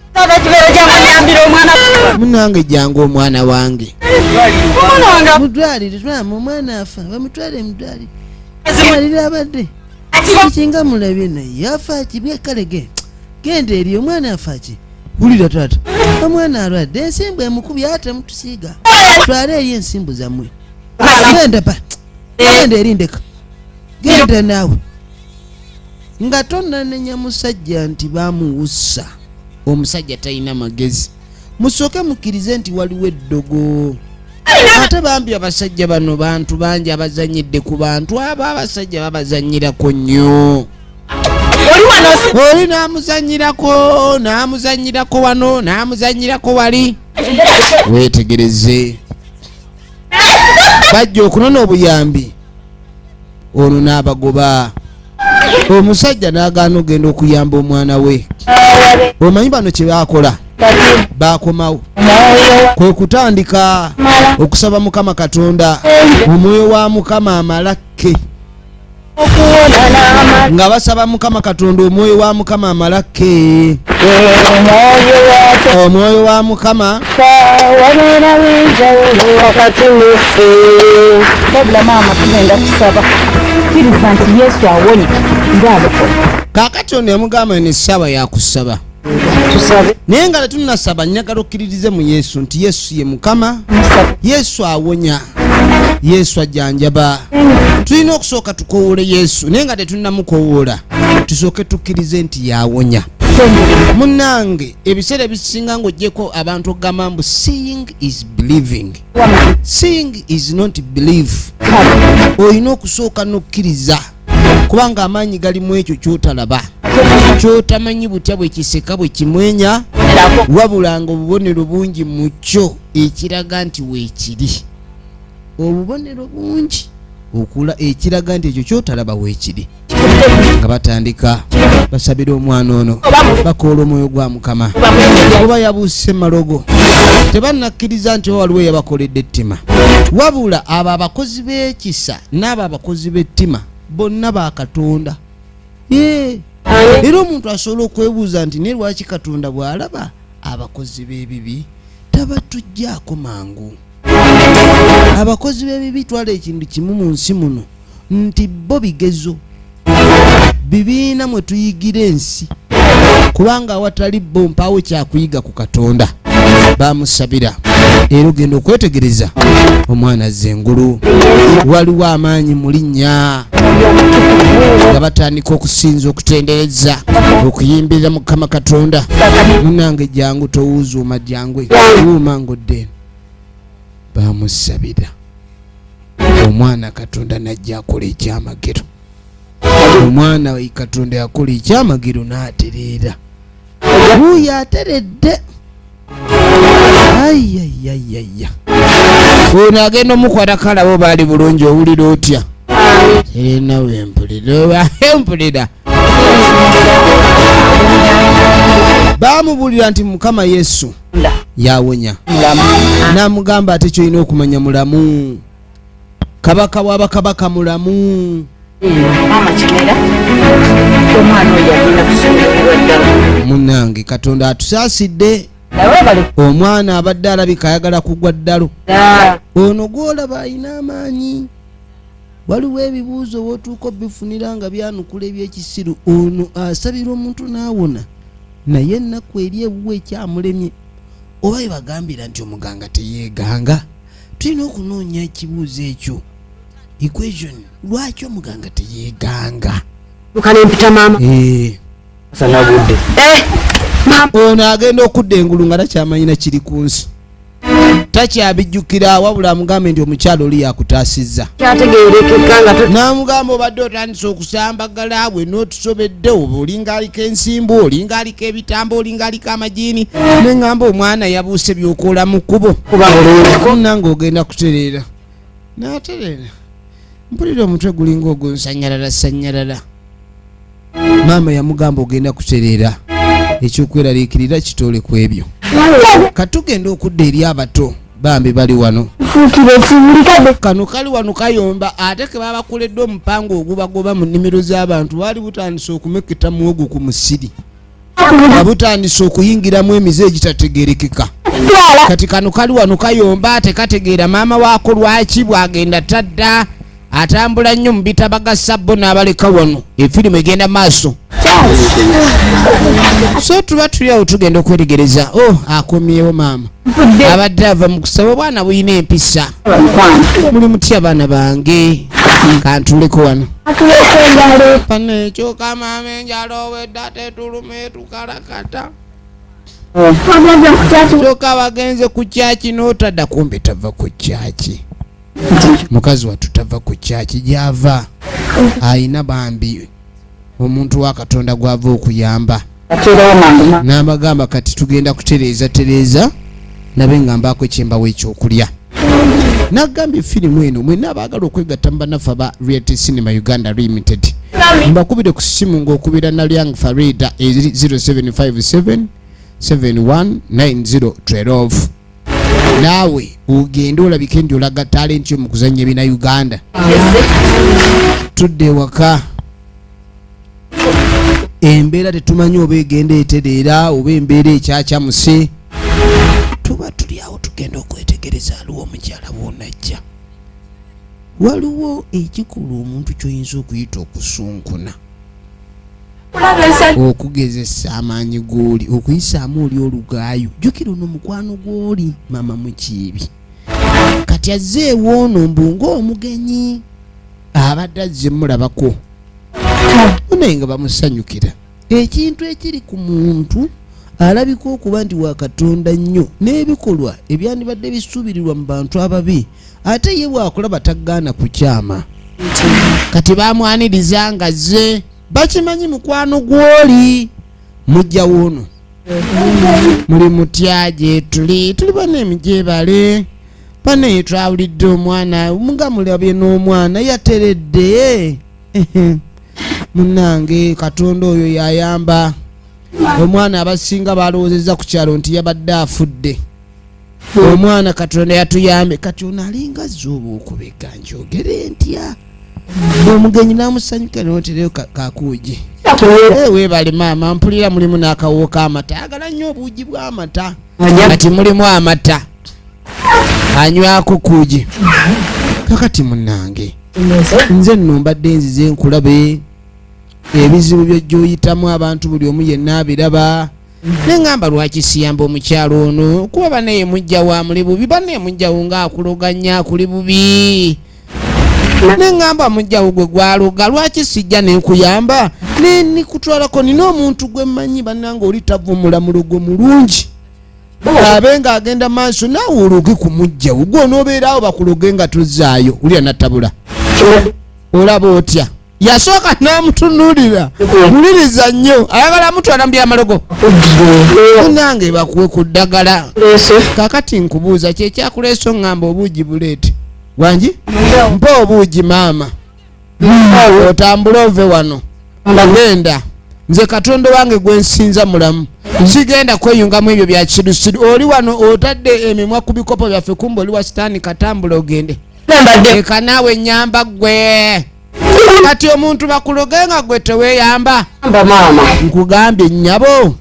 Speaker 1: Munnange jangu omwana wange. Mudwalire twamu omwana afa bamutwale mudwalire. Amalira abadde. Kinga mulabye naye afa kibye kale genda eri omwana afa ki. Wulira taata omwana alwadde ensimbu emukubye ate mutusiiga. Twale eri ensimbu zammwe. Genda pa. Genda eri ndeka. Genda naawe. Nga tonnanenya musajja nti bamuwussa. Omusajja talina magezi. Musooke mukkirize nti waliwo eddogo. Ate bambi abasajja bano bantu bangi abazanyidde ku bantu abo abasajja babazanyirako nnyo. Oli n'amuzanyirako wano n'amuzanyirako wali. Weetegereze. Bajja okunona obuyambi. Ono n'abagoba. Omusajja n'agaana ogenda okuyamba omwana we. Omanyi bano kye baakola? Baakomawo. Kwe kutandika okusaba Mukama Katonda omwoyo wa Mukama amalakke. nga basaba Mukama Katonda omwoyo wa Mukama amalake omwoyo wa Mukama
Speaker 2: wabeera w'enjawulo wakati waffe wabula maama tugenda kusaba kkiriza nti Yesu awonya ng'abakola
Speaker 1: kaakati ono yamugamba ne ssaba yakusaba
Speaker 2: tusabe
Speaker 1: naye nga tetunnasaba njagala okkiririze mu Yesu nti Yesu ye Mukama, Yesu awonya, Yesu ajjanjaba. Tulina okusooka tukowoole Yesu naye nga tetunnamukowoola tusooke tukkirize nti yawonya. Munnange ebiseera ebisinga ng'oggyeko abantu okugamba mbu seeing is believing. Seeing is not belief. Olina okusooka n'okkiriza kubanga amaanyi gali mu ekyo ky'otalaba, ky'otamanyi butya bwe kiseka bwe kimwenya, wabula nga obubonero bungi mu kyo ekiraga nti weekiri. Obubonero bungi okula ekiraga nti ekyo ky'otalaba weekiri. Nga batandika basabira omwana ono bakoola omwoyo gwa Mukama oba yabuuse malogo tebannakkiriza nti waliwo yabakoledde ettima, wabula abo abakozi b'ekisa n'abo abakozi b'ettima bonna ba Katonda. Era omuntu asobola okwebuuza nti ne lwaki Katonda bw'alaba abakozi b'ebibi tabatujjaako mangu. Abakozi b'ebibi twala ekintu kimu mu nsi muno nti bo bigezo bibiina mwe tuyigira ensi, kubanga awatali bo mpaawo kyakuyiga ku Katonda. Bamusabira era ogenda okwetegereza omwana zengulu waliwo amaanyi mu linnya nga batandika okusinza okutendereza okuyimbirira Mukama Katonda. Munange jangu towuuzuuma jangwe wuuma ngodde. Bamusabira omwana Katonda najja akola ekyamagero. Omwana we Katonda yakola ekyamagero n'atereera. Wuuyo ateredde. Ayayayaya. Ono agenda omukwata kalabo baali bulungi owulira otya? Serena wempulira oba empulira. Baamubulira nti Mukama Yesu yawonya. N'amugamba ate kyolina okumanya mulamu. Kabaka w'abakabaka mulamu.
Speaker 2: maama kimera omwana oyo agenda kusobola
Speaker 1: Munnange Katonda atusaasidde. Omwana abadde alabika ayagala kugwa ddalo. Ono gw'olaba alina amaanyi. Waliwo ebibuuzo bw'otuuka bifunira nga byanukula eby'ekisiru. Ono asabira omuntu n'awona naye ennaku eri ewuwe ekyamulemye. Oba ebagambira nti omuganga teyeeganga. Tulina okunoonya ekibuuzo ekyo. Equation, lwaki omuganga teyeeganga?
Speaker 2: lukanempita maama
Speaker 4: sanabudde
Speaker 1: ono agenda okudda engulu nga takyamanyina kiri ku nsi, takyabijjukira, wabula amugambe nti omukyalo oli yakutaasizza.
Speaker 2: kyategeerekeka nga
Speaker 1: n'amugamba obadde otandise okusambagala bwe n'otusobedde oba olinga aliko ensimbu, olinga aliko ebitambo, olinga aliko amajiini. Neŋŋamba omwana yabuuse by'okola mu kkubo nange ogenda kutereera. N'atereera mpulira omutwe gulinga ogwonsanyalala sanyalala. Maama yamugamba ogenda kutereera, ekyokweraliikirira kitole ku ebyo. Katugenda okudda eri abato bambi bali wano. Kano kali wano kayomba ate ke babakoledde omupango ogubagoba mu nnimiro z'abantu waali butandise okumeketa muwogo ku musiri, butandise okuyingiramu emize egitategeerekeka. Kati kano kali wano kayomba ate kategeera maama waako lwaki bwagenda tadda atambula nnyo mu bitabaga sabbo n'abaleka wano. Efirimu egenda maaso. So tuba tuli awo tugenda okwetegereza. Akomyewo maama abadde ava mu kusaba. Obwana buyina empisa. Muli mutya baana bange? Kantuleko wano panekyoka maama enjala owedda tetulume tukalakata. Kyoka bagenze ku kyaki n'otadda, kumbe tava ku kyaki. Mukazi wattu tava ku kyaki gy'ava ayina bambi omuntu wa Katonda gw'ava okuyamba. N'abagamba kati tugenda kutereeza nabe nga mbaako ekyembawo ekyokulya. N'agamba efirimu eno mwenna abaagala okwegatta mu bannaffe aba Reality Cinema Uganda Limited mbakubire ku ssimu ng'okubira Nalyang Farida 0757 719012. Naawe ugenda olabike ndi olaga talenti yo mu kuzannya ebina Uganda. tutudde ewaka embeera tetumanyi oba egenda etereera oba embeera ekyakyamuse tuba tuli awo tugenda okwetegereza aliwo omukyala bwonajja waliwo ekikulu omuntu kyoyinza okuyita okusunkuna okugezesa amaanyi g'oli okuyisaamu oli olugaayo jjukira ono mukwano gw'oli mama mukiibi kati azzeewo ono mbunga omugenyi abadde azze mulabako naye nga bamusanyukira ekintu ekiri ku muntu alabika okuba nti wa Katonda nnyo n'ebikolwa ebyandibadde bisuubirirwa mu bantu ababi ate ye bwakulaba taggaana kukyama kati bamwaniriza nga zze bakimanyi mukwano gw'oli mujjawo ono muli mutya gye tuli bana emigyebale bana yetwawulidde omwana nga mulabye n'omwana yateredde munnange Katonda oyo yayamba omwana abasinga balowoozezza ku kyalo nti yabadde afudde omwana Katonda yatuyambe kati ono alinga zooba okubega njogere ntya omugenyi namusanyuka notereyo kakuugi weebale maama mpulira mulimu n'akawo k'amata ayagala nnyo obuugi bw'amata kati mulimu amata anywako kuugi kakati munnange nze nno mbadde nzize nkulabe ebizibu by'ojjoyitamu abantu buli omu yenna abiraba neŋŋamba lwaki siyamba omukyalo ono kuba banaye mujjawo amuli bubi banaye mujjawo ng'akuloganya kuli bubi neŋŋamba mujjawo gwe gwaloga lwaki sijja nenkuyamba nikutwalako nina omuntu gwe mmanyi bannanga oli tavumula mulogo mulungi abe ng'agenda maaso naawe ologe ku mujjawo gwe onoobeeraawo bakuloge nga tozaayo ulya nattabula olaba otya yasooka n'amutunuulira muliriza nnyo ayagala amutwala mu byamalogo nange bakuwe ku ddagala kakati nkubuuza kyekyakuleesa oŋŋamba obuugi buleete wangi mpa obuugi maama otambule ove wano genda nze Katonda wange gwe nsinza mulamu sigenda kweyungamu ebyo bya kirusiru oli wano otadde emimwa ku bikopo byaffe kumba oli wa sitaani katambula ogende eka naawe nyamba gwe kati omuntu bakuloge nga gwe teweeyamba nkugambye nnyabo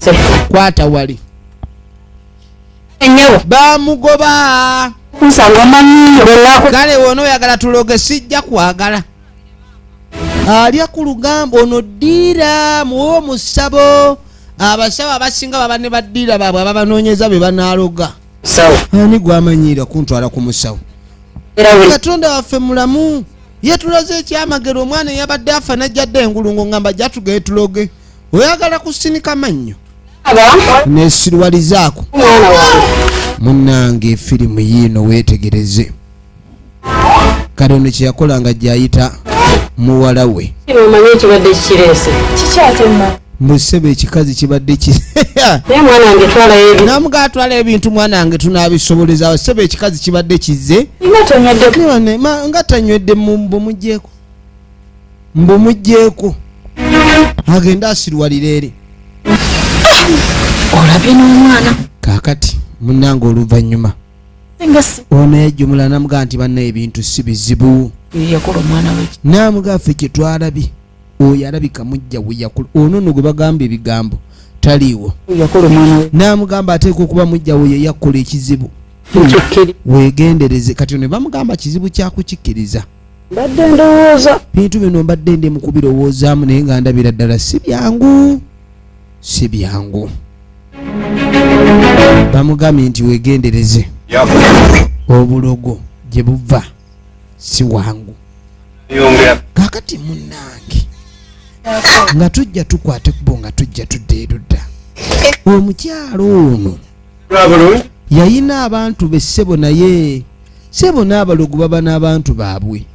Speaker 1: kwata wali bamugoba kale wona oyagala tuloge sijja kwagala alya ku lugamba ono ddiira muwe omusabo abasawo abasinga baba ne baddiira baabwe ababanoonyeza be banaaloga ani gwamanyira kuntwala ku musawo Katonda waffe mulamu yetulaze ekyamagero omwana yabadde afa najjadde engulungo ngamba jatugeye tuloge oyagala kusinika mannyo nesirwalizaako munnange firimu yiino weetegereze kale ono kyeyakola nga gyayita muwala we mbusebe ekikazi kibadde namuga atwala ebintu mwana wange tunaabisobolezaawo sebe ekikazi kibadde kize nga tanywedde mbumugjeeko agenda asirwalira eri
Speaker 2: olabye n'omwana
Speaker 1: kaakati munnange oluvannyuma ono yajjumula namuga nti banna ebintu si bizibu
Speaker 2: yakola omwana we
Speaker 1: namuga ffe kyetwalabye oyo alabika mujja we yakula ono no gwe bagamba ebigambo taliiwo
Speaker 2: yakola omwana we
Speaker 1: namugamba ateeka okuba mujja we yakola ekizibu wegendereze kati ono bamugamba kizibu kyakukikkiriza
Speaker 2: mbadde ndowooza
Speaker 1: bintu bino mbadde ndi mukubirowoozaamu naye nga ndabira ddala si byangu bamugambye nti wegendereze obulogo gye buva si wangu kakati munnange nga tujja tukwate kubo nga tujja tudde erudda omukyalo ono yayina abantu be ssebo naye ssebo n'abalogo baba n'abantu baabwe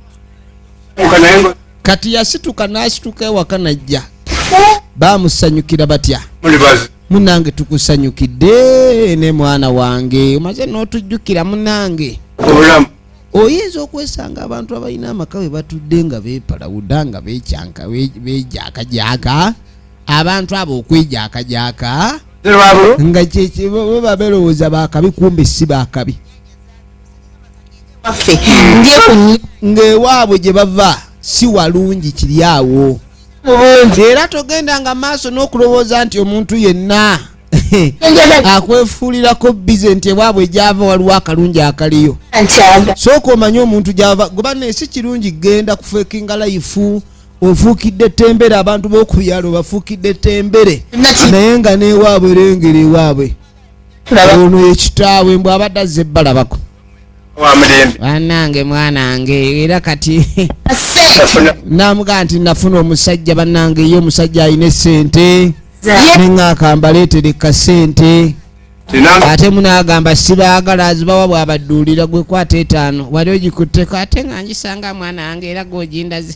Speaker 1: kati yasituka n'asituka ewaka najja bamusanyukira batya munnange tukusanyukidde ne mwana wange omaze n'otujjukira munnange oyinza okwesanga abantu abalina amaka we batudde nga beepalawuda nga becyanka bejakajaka abantu abo okwejakajaka nga beba belowooza bakabi kumbe si bakabi ng'ewaabwe gye bava si walungi kiri awo. Era togendanga maaso n'okulowooza nti omuntu yenna akwefuulirako bize nti bwabwe gyava waliwo akalungi akaliyo. Sooka omanye omuntu gyava goba si kirungi genda kufeekinga life ofuukidde tembere abantu b'okubyalo bafuukidde tembere naye nga n'ewaabwe erengera ewaabwe ono ekitaawe mbw abadde azze balabako bannange mwanange era kati namugaa nti nafuna omusajja bannange ye omusajja alina essente neŋŋaaka leetereka sente ate munaagamba sibaagala azibawa bw'abadduulira gwe kwata 5 wali ogikutteko ate nga ngisanga mwanange era gojindaze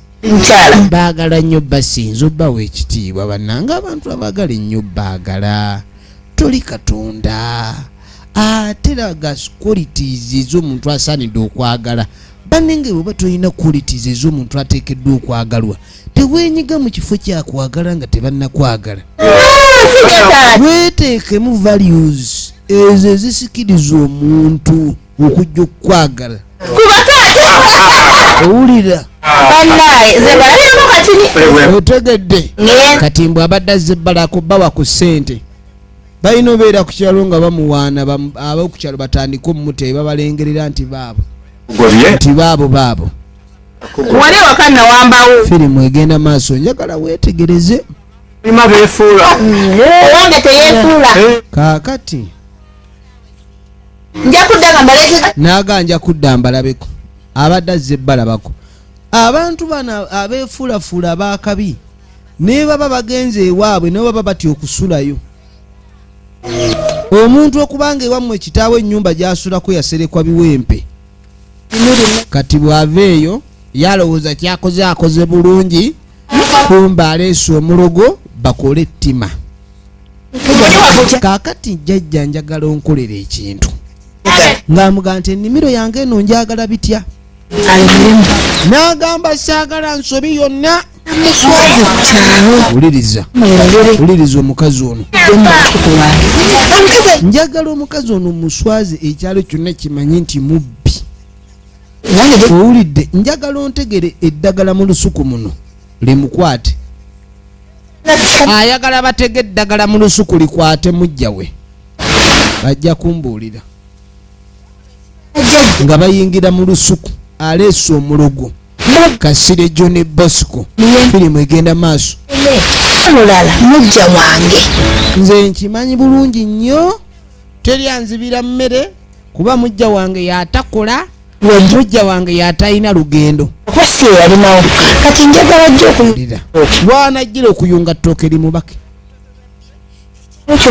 Speaker 1: baagala nnyo basinza obbawa ekitiibwa bannange abantu abaagala ennyo baagala toli katonda ate laga qualities ez'omuntu asaanidde okwagala bannange bw'oba tolina qualities ez'omuntu ateekeddwa okwagalwa teweenyiga mu kifo kyakwagala nga tebannakwagala weeteekemu values ezo ezisikiriza omuntu okujja okukwagala owulira otegedde kati mbw abadde azze balako bawa ku ssente balina obeera ku kyalo nga bamuwaana ab'okukyalo batandika omumuteebe babalengerera nti baabo
Speaker 2: wali waka nawambawo
Speaker 1: firimu egenda maaso njagala weetegereze
Speaker 4: Ima befuula.
Speaker 3: Owange teyefuula.
Speaker 1: Kaakati
Speaker 3: nja kudda mbaleke
Speaker 1: naganja kudda mbalabeko abadde azze balabako abantu bana abefuulafuula bakabi ne baba bagenze ewaabwe ne baba batya okusulayo omuntu okubanga ewammwe kitaawe ennyumba gy'asulako yaserekwa biwempe kati bw'aveeyo yalowooza kyakoze akoze bulungi kumba aleese omulogo bakole ettima kaakati jjajja njagala onkolera ekintu ng'amugaa nti ennimiro yange eno njagala bitya n'agamba saagala nsobi yonna uliriza omukazi ono njagala omukazi ono muswaze ekyalo kyonna kimanyi nti mubbi owulidde njagala ontegere eddagala mu lusuku muno limukwate ayagala batege eddagala mu lusuku likwate mujja we bajja kumbuulira nga bayingira mu lusuku aleese omulogo Kasire John Bosco firimu egenda maaso
Speaker 3: mulala mujja wange
Speaker 1: nze nkimanyi bulungi nnyo teri anzibira mmere kuba mujja wange yatakola mujja wange yatalina lugendo
Speaker 3: kwesi yalinawo kati njagala jjo okulira
Speaker 1: lwanajjira okuyunga ettooke limubake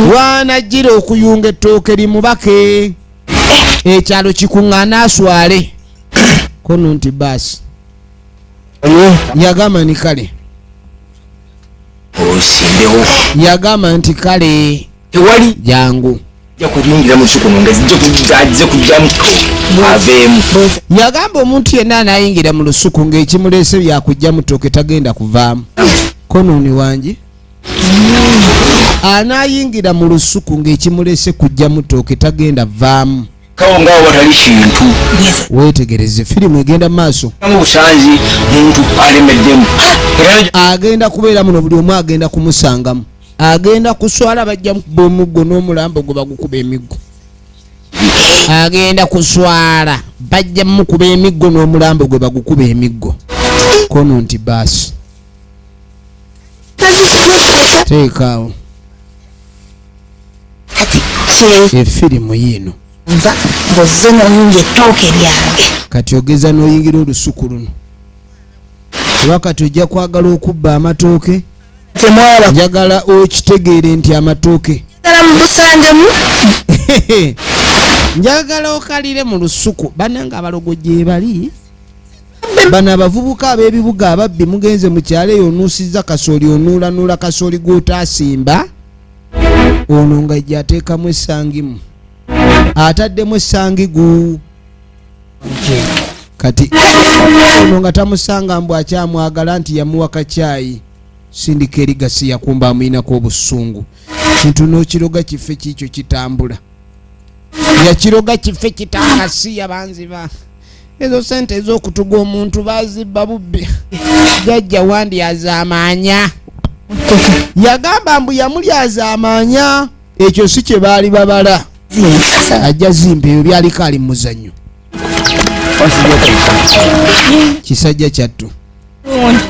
Speaker 1: lwanajjira okuyunga ettooke limubake ekyalo kikuŋŋaana aswale kono nti baasi yagamba ni kale
Speaker 4: osimbewo
Speaker 1: yagamba nti kale
Speaker 4: tewali
Speaker 1: jangu
Speaker 4: yakuyingira mu lusuku nga zijja kujjamu aveemu
Speaker 1: yagamba omuntu yenna anayingira mu lusuku ng'ekimuleese byakujja mutoke tagenda kuvaamu kononi wange anayingira mu lusuku ng'ekimuleese kujja mutoke tagenda vaamu
Speaker 4: kawo ngawo watali kintu
Speaker 1: weetegereze firimu egenda maaso
Speaker 4: busanzi muntu alemeddemu
Speaker 1: agenda kubeera muno buli omu agenda kumusangamu agenda kuswala bajja mukuba omuggo n'omulambo gwe bagukuba emiggo agenda kuswala bajja mukuba emiggo n'omulambo gwe bagukuba emiggo kono nti baasi teekaawo efirimu yiino
Speaker 3: nza ngozze noyunga ettooke lyange
Speaker 1: kati ogeza n'oyingira olusuku luno kuba kati ojja kwagala okubba amatooke
Speaker 3: temwala
Speaker 1: njagala okitegeere nti amatooke
Speaker 3: tala mu busangemu
Speaker 1: njagala okalire mu lusuku bannanga abalogo gye bali bano abavubuka ab'ebibuga ababbi mugenze mu kyalo eyo onuusizza kasooli onuulanuula kasooli gw'otaasimba ono nga ejja ateekamu essangimu ataddemu essangigu kati ono nga tamusanga mbu akyamwagala nti yamuwa kacyayi sindika erigasi yakumba amuyinako obusungu ntuno kiroga kife kiikyo kitambula yakiroga kife kitakasi abanziba ezo sente ez'okutuga omuntu bazibba bubbi. Jjajja wandi azaamanya. Yagamba mbu yamulyaza amanya. Ekyo si kye baali babala. Ajja zimba ebyo byaliko ali mu muzannyo. Kisajja kyattu.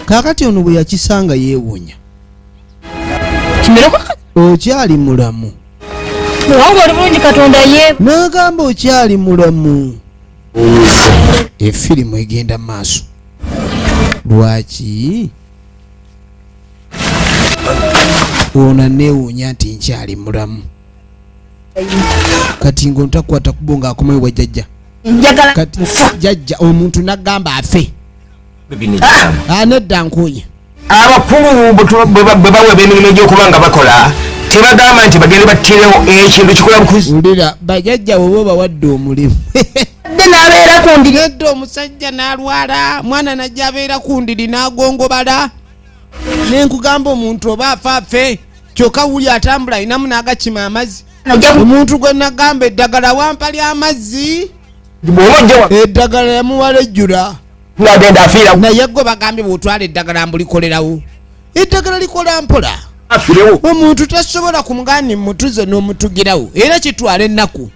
Speaker 1: Kaakati ono bwe yakisanga yeewuunya. Okyali mulamu.
Speaker 3: oli bulungi Katonda ye.
Speaker 1: N'agamba okyali mulamu. Efirimu egenda mu maaso. Lwaki? Ono neewuunya nti nkyali mulamu. Kati ng'ontakwata kubonga akomewo wa jjajja. Kati jjajja omuntu n'agamba afe. Nedda nkuye.
Speaker 4: Abakulu bwe baweeba emirimu egy'okuba nga bakola tebagamba nti bagende battirewo ekintu kikola bukuzi.
Speaker 1: Wulira bajjajja bwe bawadde omulimu.
Speaker 3: N'abeera ku ndiri.
Speaker 1: Nedda omusajja n'alwala, mwana najja abeera ku ndiri n'agongobala. Ne nkugamba omuntu oba afe kyokka wuli atambula ayinamu n'agakima amazzi. Omuntu gwe nagamba eddagala wampa ly'amazzi. Eddagala yamuwala ejjula.
Speaker 4: N'agenda afiira.
Speaker 1: Naye gwe bagambye bw'otwala eddagala mbulikolerawo. Eddagala likola mpola.
Speaker 4: Afirewo.
Speaker 1: Omuntu tasobola kumugani mutuze n'omutugirawo era kitwala ennaku.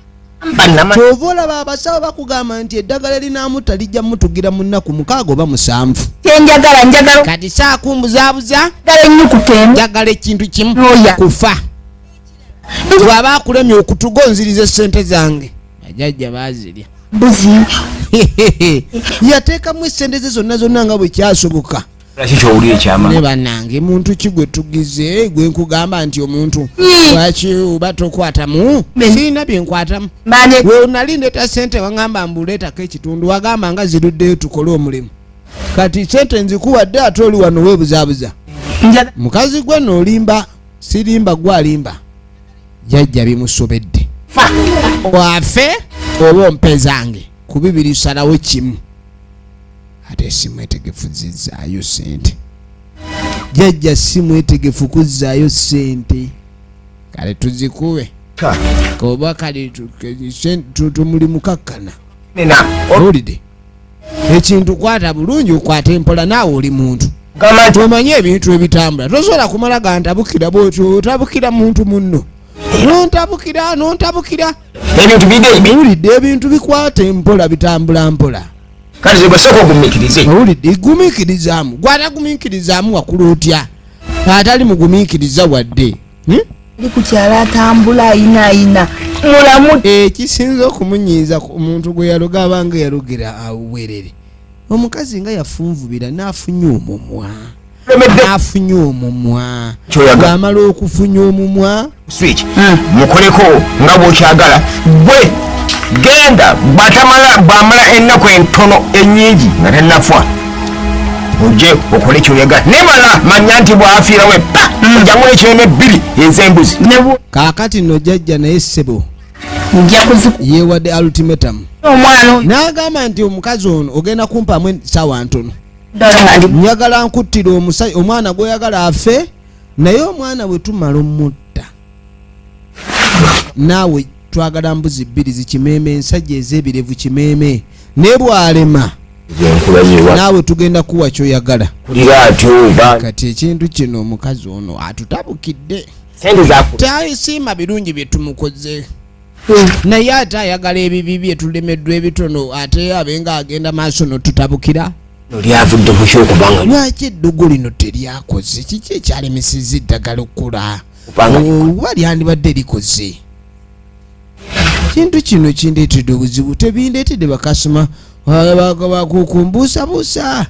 Speaker 1: Kyova olaba abasawo bakugamba nti eddagala linaamuta lijja mutugira mu nnaku 6 oba 7.
Speaker 3: Njagala.
Speaker 1: Kati saakumbuzaabuza. Njagala ekintu kimu kufa. Bw'aba akulemye okutugonziriza ssente zange. Bajjajja baazirya.
Speaker 3: Mbuzi.
Speaker 1: Yateekamu essente ze zonna nga bwe kyasoboka. Ne bannange muntu ki gwe tugize gwe nkugamba nti omuntu lwaki oba tokwatamu? Sirina bye nkwatamu. We nalindeeta ssente wangamba mbuleetako ekitundu wagamba nga ziruddeyo tukole omulimu. Kati ssente nzikuwadde ate oli wano weebuzaabuza. Mukazi gwe n'olimba sirimba gwalimba. Jjajja bimusobedde. Wafe oba ompe zange ku bibiri salawo kimu. Ate si mwetegefu zizzaayo ssente. Jjajja si mwetegefu kuzzaayo ssente. Kale tuzikuwe. Koba kale tumuli mukakkana. Owulidde? Ekintu kwata bulungi okwata empola naawe oli muntu. Omanye ebintu ebitambula. Tosobola kumala gantabukira bw'otyo otabukira muntu munno. Nontabukira. Owulidde ebintu bikwata empola bitambula mpola.
Speaker 4: Kati ze basoko ogumikirize.
Speaker 1: Owulidde gumiikirizaamu. Gwatagumiikirizaamu wakula otya. Atali mugumiikiriza wadde.
Speaker 3: Ndi ku kyala atambula ayina mulamu.
Speaker 1: Ekisinza okumunyiiza omuntu gwe yaloga abanga yalogera awuwerere. Omukazi nga yafunvubira n'afunya omumwa. Bw'amala okufunya omumwa.
Speaker 4: Switch. Mukoleko nga bw'okyagala. Gwe genda bw'amala ennaku entono ennyingi nga tannafa. Ojje okole ky'oyagala. Nemala manya nti bw'afiirawo eppa ojjamu ekyo n'ebbiri ez'embuzi.
Speaker 1: Kaakati nno jjajja naye ssebo yeewadde ultimatum. N'agamba nti omukazi ono ogenda kumpamu essaawa ntono. Njagala nkuttira omwana gw'oyagala afe naye omwana bwe tumala omutta naawe twagala mbuzi 2 zikimeeme ensajja ez'ebirevu kimeeme ne bw'alema naawe tugenda kuwa ky'oyagala. Kati ekintu kino omukazi ono atutabukidde. Tayisiima birungi bye tumukoze. Naye ate ayagala ebibi bye tulemeddwa ebitono ate abenga agenda maaso n'otutabukira.
Speaker 4: Lyavudde mu ky'okubanga
Speaker 1: lwaki eddogo lino teryakoze? Kiki ekyalemesezza eddagala okkola? Oba lyandibadde likoze? Kintu kino kindeetedde obuzibu tebindeetedde bakasoma bakukumbuusabuusa.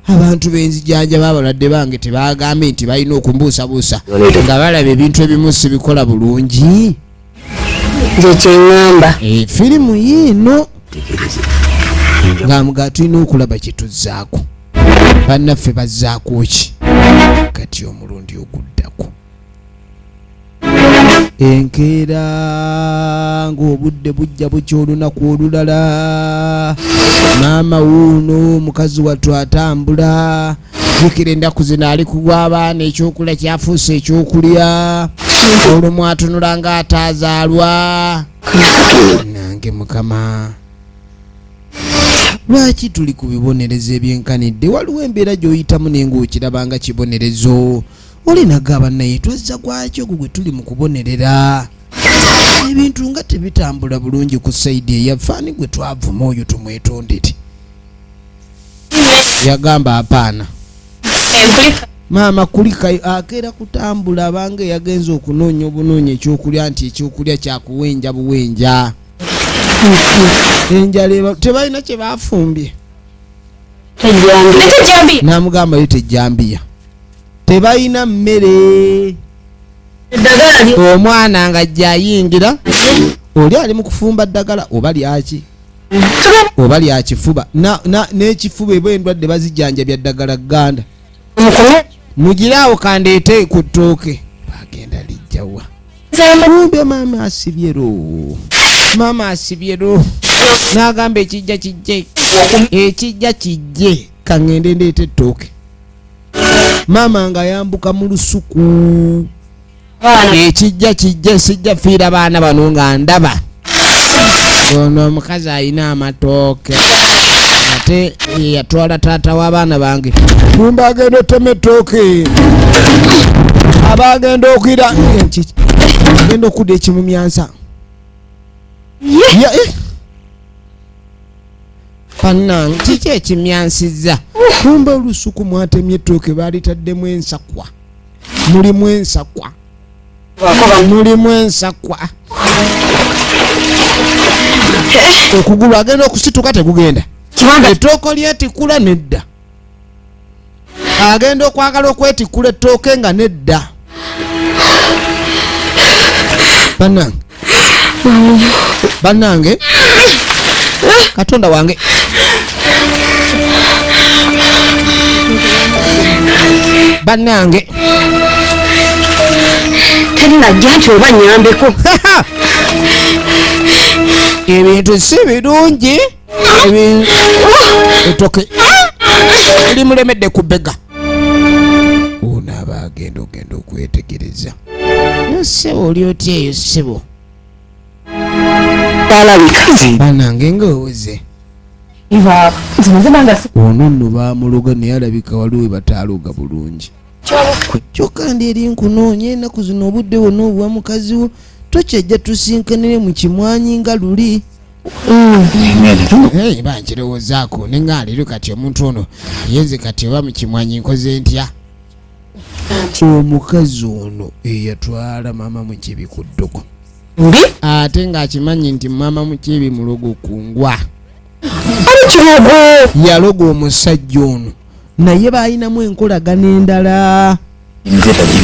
Speaker 1: Abantu b'enzijanja b'abalwadde bange tebagambye nti balina okumbuusabuusa nga balaba ebintu ebimu si bikola bulungi.
Speaker 3: Nze kyeŋŋamba.
Speaker 1: Firimu yiino nga tulina okulaba kyetuzzaako. Bannaffe bazzaako ki kati omulundi oguddako? Enkeera ng'obudde bujja bukya olunaku olulala. Maama wuuno mukazi wattu atambula. Jjukira ennaku zino ali kugwa abaana ekyokulya kyafuuse ekyokulya. Olwo mwatunula ng'ataazaalwa. Nange Mukama. lwaki tuli ku bibonerezo ebyenkanidde? Waliwo embeera gy'oyitamu naye ng'okirabanga kibonerezo. Olinaga bannaye twazza gwaki ogwo gwe tuli mu kubonerera? Ebintu nga tebitambula bulungi ku sayidi eyaffe, ani gwe twavuma oyo tumwetondere? Yagamba apaana. Maama kulika akeera kutambula abange yagenza okunoonya obunoonya ekyokulya nti ekyokulya kyakuwenja buwenja. Enjala tebalina kye baafumbye. Namugamba yo tejjambiya. Tebalina mmere. Omwana nga ajja ayingira oli ali mu kufumba ddagala oba lyaki? Oba lyakifuba n'ekifuba eba endwadde bazijjanjabya ddagala gganda. Mugiraawo kandeete ku ttooke. Bagenda lijjawa. Kumbe maama asibyero. Maama asibyero. N'agamba ekijja kijje. Ekijja kijje kaŋŋende ndeeta ettooke. Maama nga yambuka mu lusuku. Ekijja kijje sijja fiira baana bano nga ndaba. Ono omukazi alina amatooke. Ate yatwala taata w'abaana bange. Kumbe agenda otema ettooke. Abagenda okira agenda okudda ekimumyansa. Bannange kiki ekimyansizza? Kumbe olusuku mwatemye ettooke baalitademu ensakwa. Mulimu ensakwa. Mulimu ensakwa. Okugulu agenda okusituka tegugenda. Ettooke lyetikula nedda. Agenda okwagala okwetikula ettooke nga nedda. Bannange Katonda wange bannange
Speaker 2: Tenajja nti oba nnyambeko.
Speaker 1: ebintu si birungi. Ettooke limulemedde ku bbega. Ono aba agenda ogenda okwetegereza. Ssebo oli otya eyo ssebo? Bannange ng'owuze. Ono nno baamuloga naye alabika waliwo we bataaloga bulungi. Kyokka ndi eri nkunoonya ennaku zino obudde bwonna obuwa mukazi wo tokyajja tusinkanire mu kimwanyi nga luli. Bankirowoozaako ne nga leero kati omuntu ono yenze kati oba mu kimwanyi nkoze ntya? Omukazi ono eyatwala maama Mukiibi ku ddogo. Ate ng'akimanyi nti maama Mukiibi mulogo ku ngwa. Yaloga omusajja ono naye baalinamu enkolagana endala.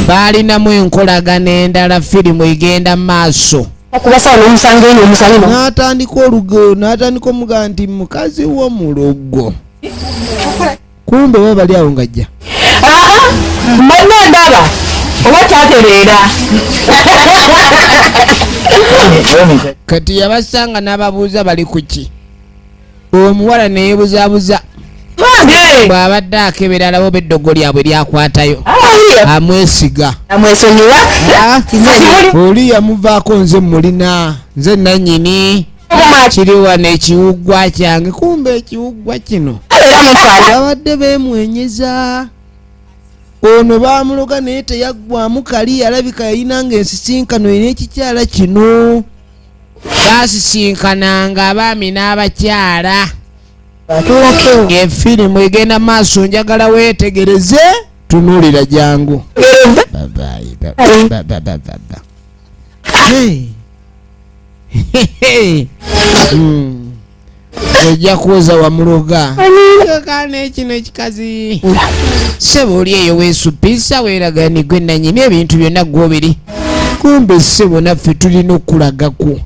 Speaker 1: Baalinamu enkolagana endala, firimu egenda mu maaso. N'atandika olugo, n'atandika omuga nti mukazi wo mulogo. Kumbe baba bali awo ng'ajja.
Speaker 2: Mwenna ndaba oba kyatereera.
Speaker 1: Kati yabasanga n'ababuuza bali ku ki. Omuwala ne yeebuzaabuza. Bw'abadde akebera alabo beddogo lyabwe lyakwatayo. Amwesiga. Oli yamuvaako nze mulina. Nze nannyini. Kiri wano ekiwuggwa kyange. Kumbe ekiwuggwa kino abadde beemwenyeza. Ono baamuloga naye teyaggwamu kali, alabika yayinanga ensisinkano n'ekikyala kino. Baasisinkananga abaami n'abakyala. Efirimu egenda maaso, njagala weetegereze, tunuulira jangu. Ojja kuwoza wamuloga. Kana ekino ekikazi. Ssebo oli eyo weesupisa weeraga ni gwe nannyini ebintu byonna gw'obiri. Kumbe ssebo naffe tulina okulagako.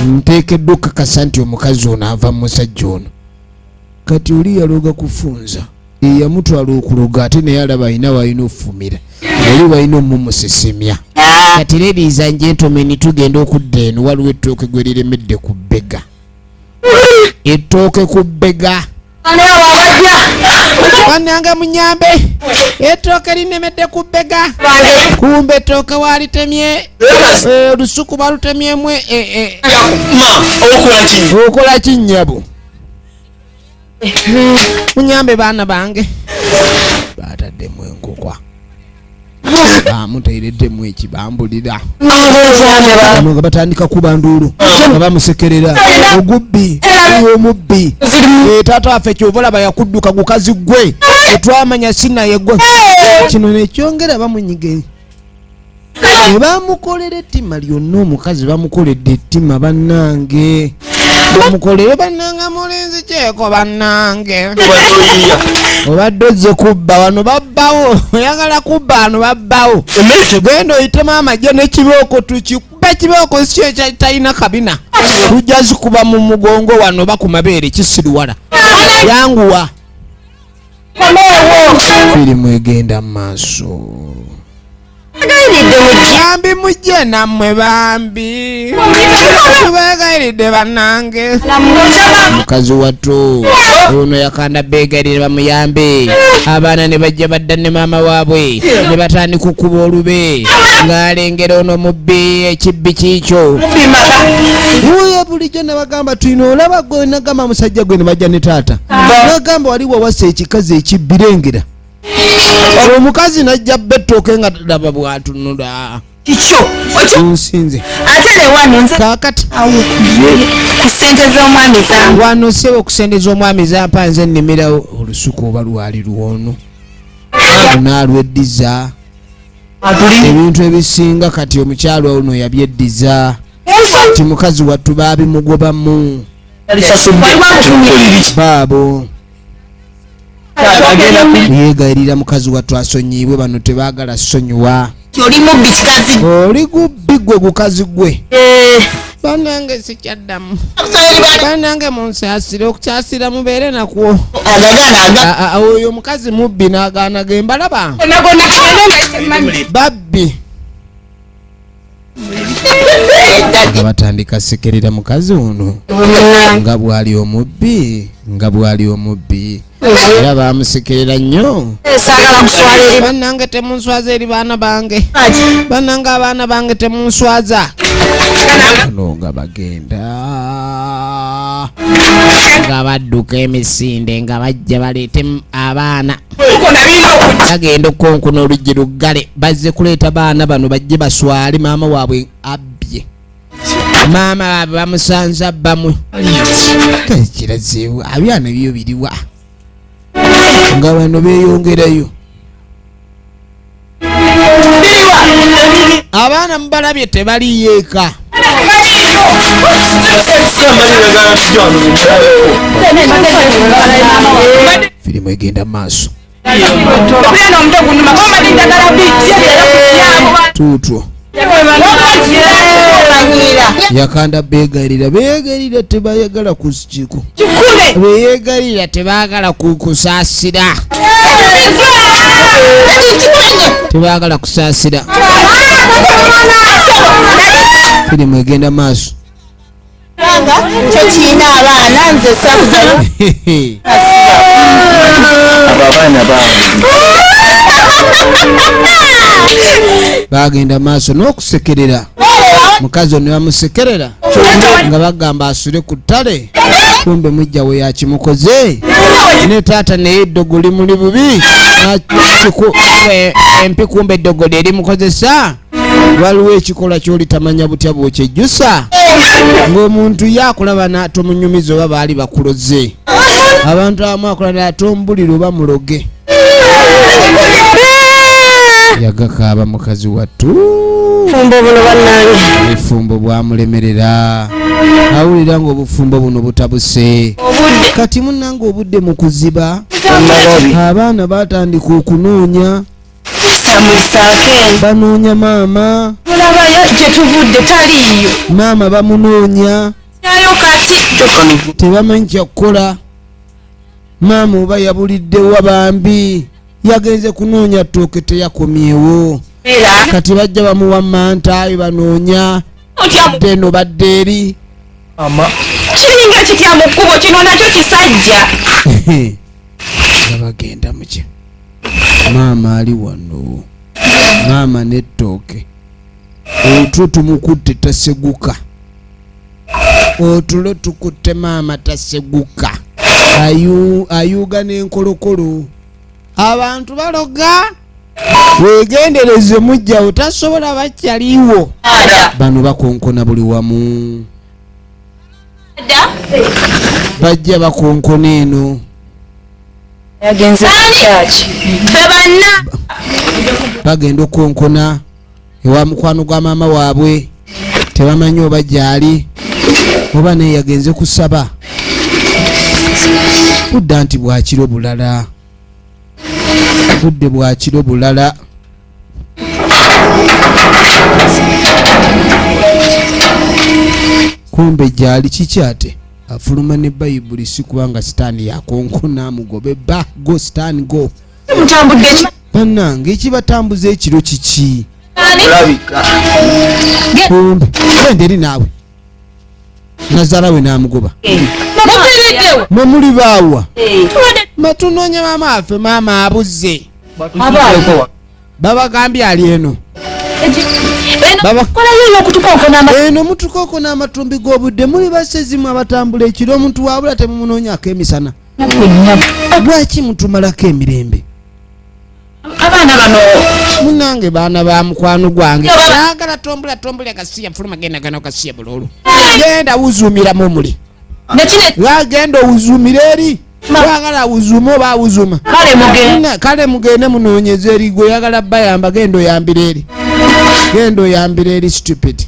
Speaker 1: Nteekeddwa okukakasa nti omukazi ono ava mu musajja ono. Kati oli yaloga kufunza. Eyamutwala okuloga ate naye alaba alina w'alina okufumira. Oli w'alina omumusesemya. Kati ladies and gentlemen, tugenda okudda eno waliwo ettooke gwe liremedde ku bbega. Ettooke ku bbega. Bannange munyambe. Ettooke linemedde ku bbega. Kumbe ettooke walitemye. Olusuku balutemyemu. Okola ki nnyabo? munyambe baana bange bataddemu enkokwa bamutaireddemu ekibambulira ano nga batandika kuba nduulu nga bamusekerera ogubbi omubbi taata waffe kyobalaba yakudduka gukazi gwe etwamanya sinaye gwe kino nekyongera bamunyige bamukolera ettima lyonna omukazi bamukoledde ettima bannange bamukolere bannanga mulenzi kyeko bannange obadde ozze kubba wano babbawo oyagala kubba wano babbawo genda oyite maama gye nekibooko tukikuba kibooko sikyo talina kabina tujja zikuba mu mugongo wano oba ku mabeere kisiruwala yanguwa firimu egenda mu maaso bambi mujje nammwe bambi tubegayiridde bannange mukazi wattu ono yakanda beegayirira bamuyambe abaana ne bajja badda ne maama waabwe ne batandika okuba olube ng'alengera ono mubbi ekibbi kiikyo uye bulijjo nabagamba tulina olaba gwe nagamba musajja gwe ne bajja ne taata nagamba wali wawasa ekikazi ekibbirengera omukazi najja bettooke nga laba bwatunula
Speaker 2: kikyo
Speaker 1: nsinze
Speaker 2: ate lewano nze
Speaker 1: kaakati
Speaker 2: ku ssente z'omwami zange
Speaker 1: wano sebe okusendeza omwami zampa nze nnimirawo olusuku oba lwali lwono naalweddiza ebintu ebisinga kati omukyalo ono yabyeddiza ti mukazi wattu baabimugobamu baabo yeegayirira mukazi wattu asonyiibwe bano tebaagala ssonyiwa
Speaker 2: oli mubbi kikazi
Speaker 1: oli gubbi gwe gukazi gwe bannange sikyaddamu bannange munsaasire okukyasira mubeere nakwo oyo omukazi mubbi n'agaana ge mbalaba babbi nga batandika sekerera mukazi ono nga bwali omubbi era bamusekerera nnyo bannange temunswaza eri baana bange bannange abaana bange temunswaza ano nga bagenda nga badduka emisinde nga bajja baleete abaana bagenda okukonkona oluggi luggale bazze kuleeta baana bano bajje baswale maama waabwe abbye maama waabwe bamusanza bamwe kirazibu abyana byo biriwa nga bano beeyongerayo abaana mubalabye tebaliyo eka firimu egenda maaso tuutwo yakanda beegayirira tebayagala kusikiko beegayirira tebaagala kusaasira tebaagala kusaasira firimu egenda maaso
Speaker 2: tekiina abaana nze sabuzayo
Speaker 4: abaana
Speaker 1: bagenda maaso n'okusekerera mukazi ono bamusekerera nga bagamba asule ku ttale kumbe mujja we yakimukoze ne taata naye eddogo limuli bubi empi kumbe eddogo lyerimukozesa waliwo ekikola kyoli tamanya butya bwokyejjusa ng'omuntu yakulaba tomunyumiza oba baali bakuloze abantu abamu akulaba tombulira oba muloge yagakaaba mukazi wattu
Speaker 2: fumbo buno bannange
Speaker 1: ebifumbo bwamulemerera awulira ng'obufumbo buno butabuse kati munnange obudde mu kuziba abaana batandika okunoonya banoonya maama
Speaker 2: mulabayo gye tuvudde taliiyo
Speaker 1: maama bamunoonya
Speaker 2: yayo kati
Speaker 1: tebamanyi kyakukola maama oba yabuliddewa bambi yagenze kunoonya ttooke teyakomyewo kati bajja bamuwa mantaayo banoonya deno badde eri
Speaker 2: kiringa kitya mu kkubo kino nakyo kisajja
Speaker 1: nga bagenda mukye maama ali wano maama n'ettooke otulo tumukutte taseguka otulo tukutte maama taseguka ayuuga n'enkolokolo. Abantu baloga, weegendereze mujjawo tasobola bakyaliwo. Bano bakonkona buli wamu. Bajja bakonkona eno.
Speaker 2: Yagenze kyaki. Febanna.
Speaker 1: Bagenda okonkona ewa mukwano gwa maama waabwe. Tebamanyi oba gyali oba naye yagenze kusaba. Budda nti bwakiro bulala. Budde bwakiro bulala. Kumbe gyali kikyate afuluma ne Bayibuli si kubanga sitaani yakonkona amugobe ba go sitaani go.
Speaker 2: Mutambudde ki?
Speaker 1: Bannange ekibatambuza ekiro kiki?
Speaker 4: Olabika.
Speaker 1: Kumbe wenderi naawe Nazara we n'amugoba.
Speaker 2: Mufiriddewo.
Speaker 1: Mwe muli baawa. Matunoonya maama affe maama abuzze. Babagambye ali eno.
Speaker 2: Kolayo okutukonkona
Speaker 1: eno mutukonkona amatumbi g'obudde muli bassezimu abatambula ekiro omuntu waabula temumunoonyako emisana. Lwaki mutumalako emirembe?
Speaker 2: abaana bano
Speaker 1: Munange baana ba mukwano gwange yagala tombula kasiya fuluma genda gano kasiya bululu. Genda wuzuumira mumuli. Genda wuzuumira eri. Yagala wuzuuma oba wuzuuma. Kale mugende munoonyeze eri gwe yagala bayamba genda oyambira eri. Genda oyambira eri stupid.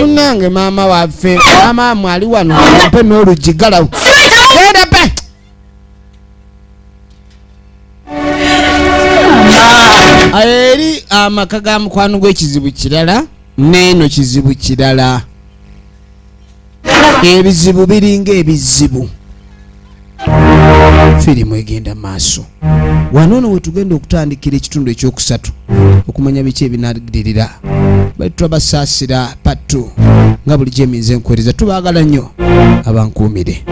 Speaker 1: Munange maama waffe maama mwali wano mpe n'oluggi galawo. Genda pe. Eri amaka ga mukwano gw'ekizibu kirala n'eno kizibu kirala. Ebizibu biringa ebizibu. Firimu egenda maaso. Wano nno we tugenda okutandikira ekitundu ekyokusatu okumanya biki ebinaddirira. Bwe basaasira pattu nga bulijjo eminze nkwereza tubaagala nnyo abankuumire.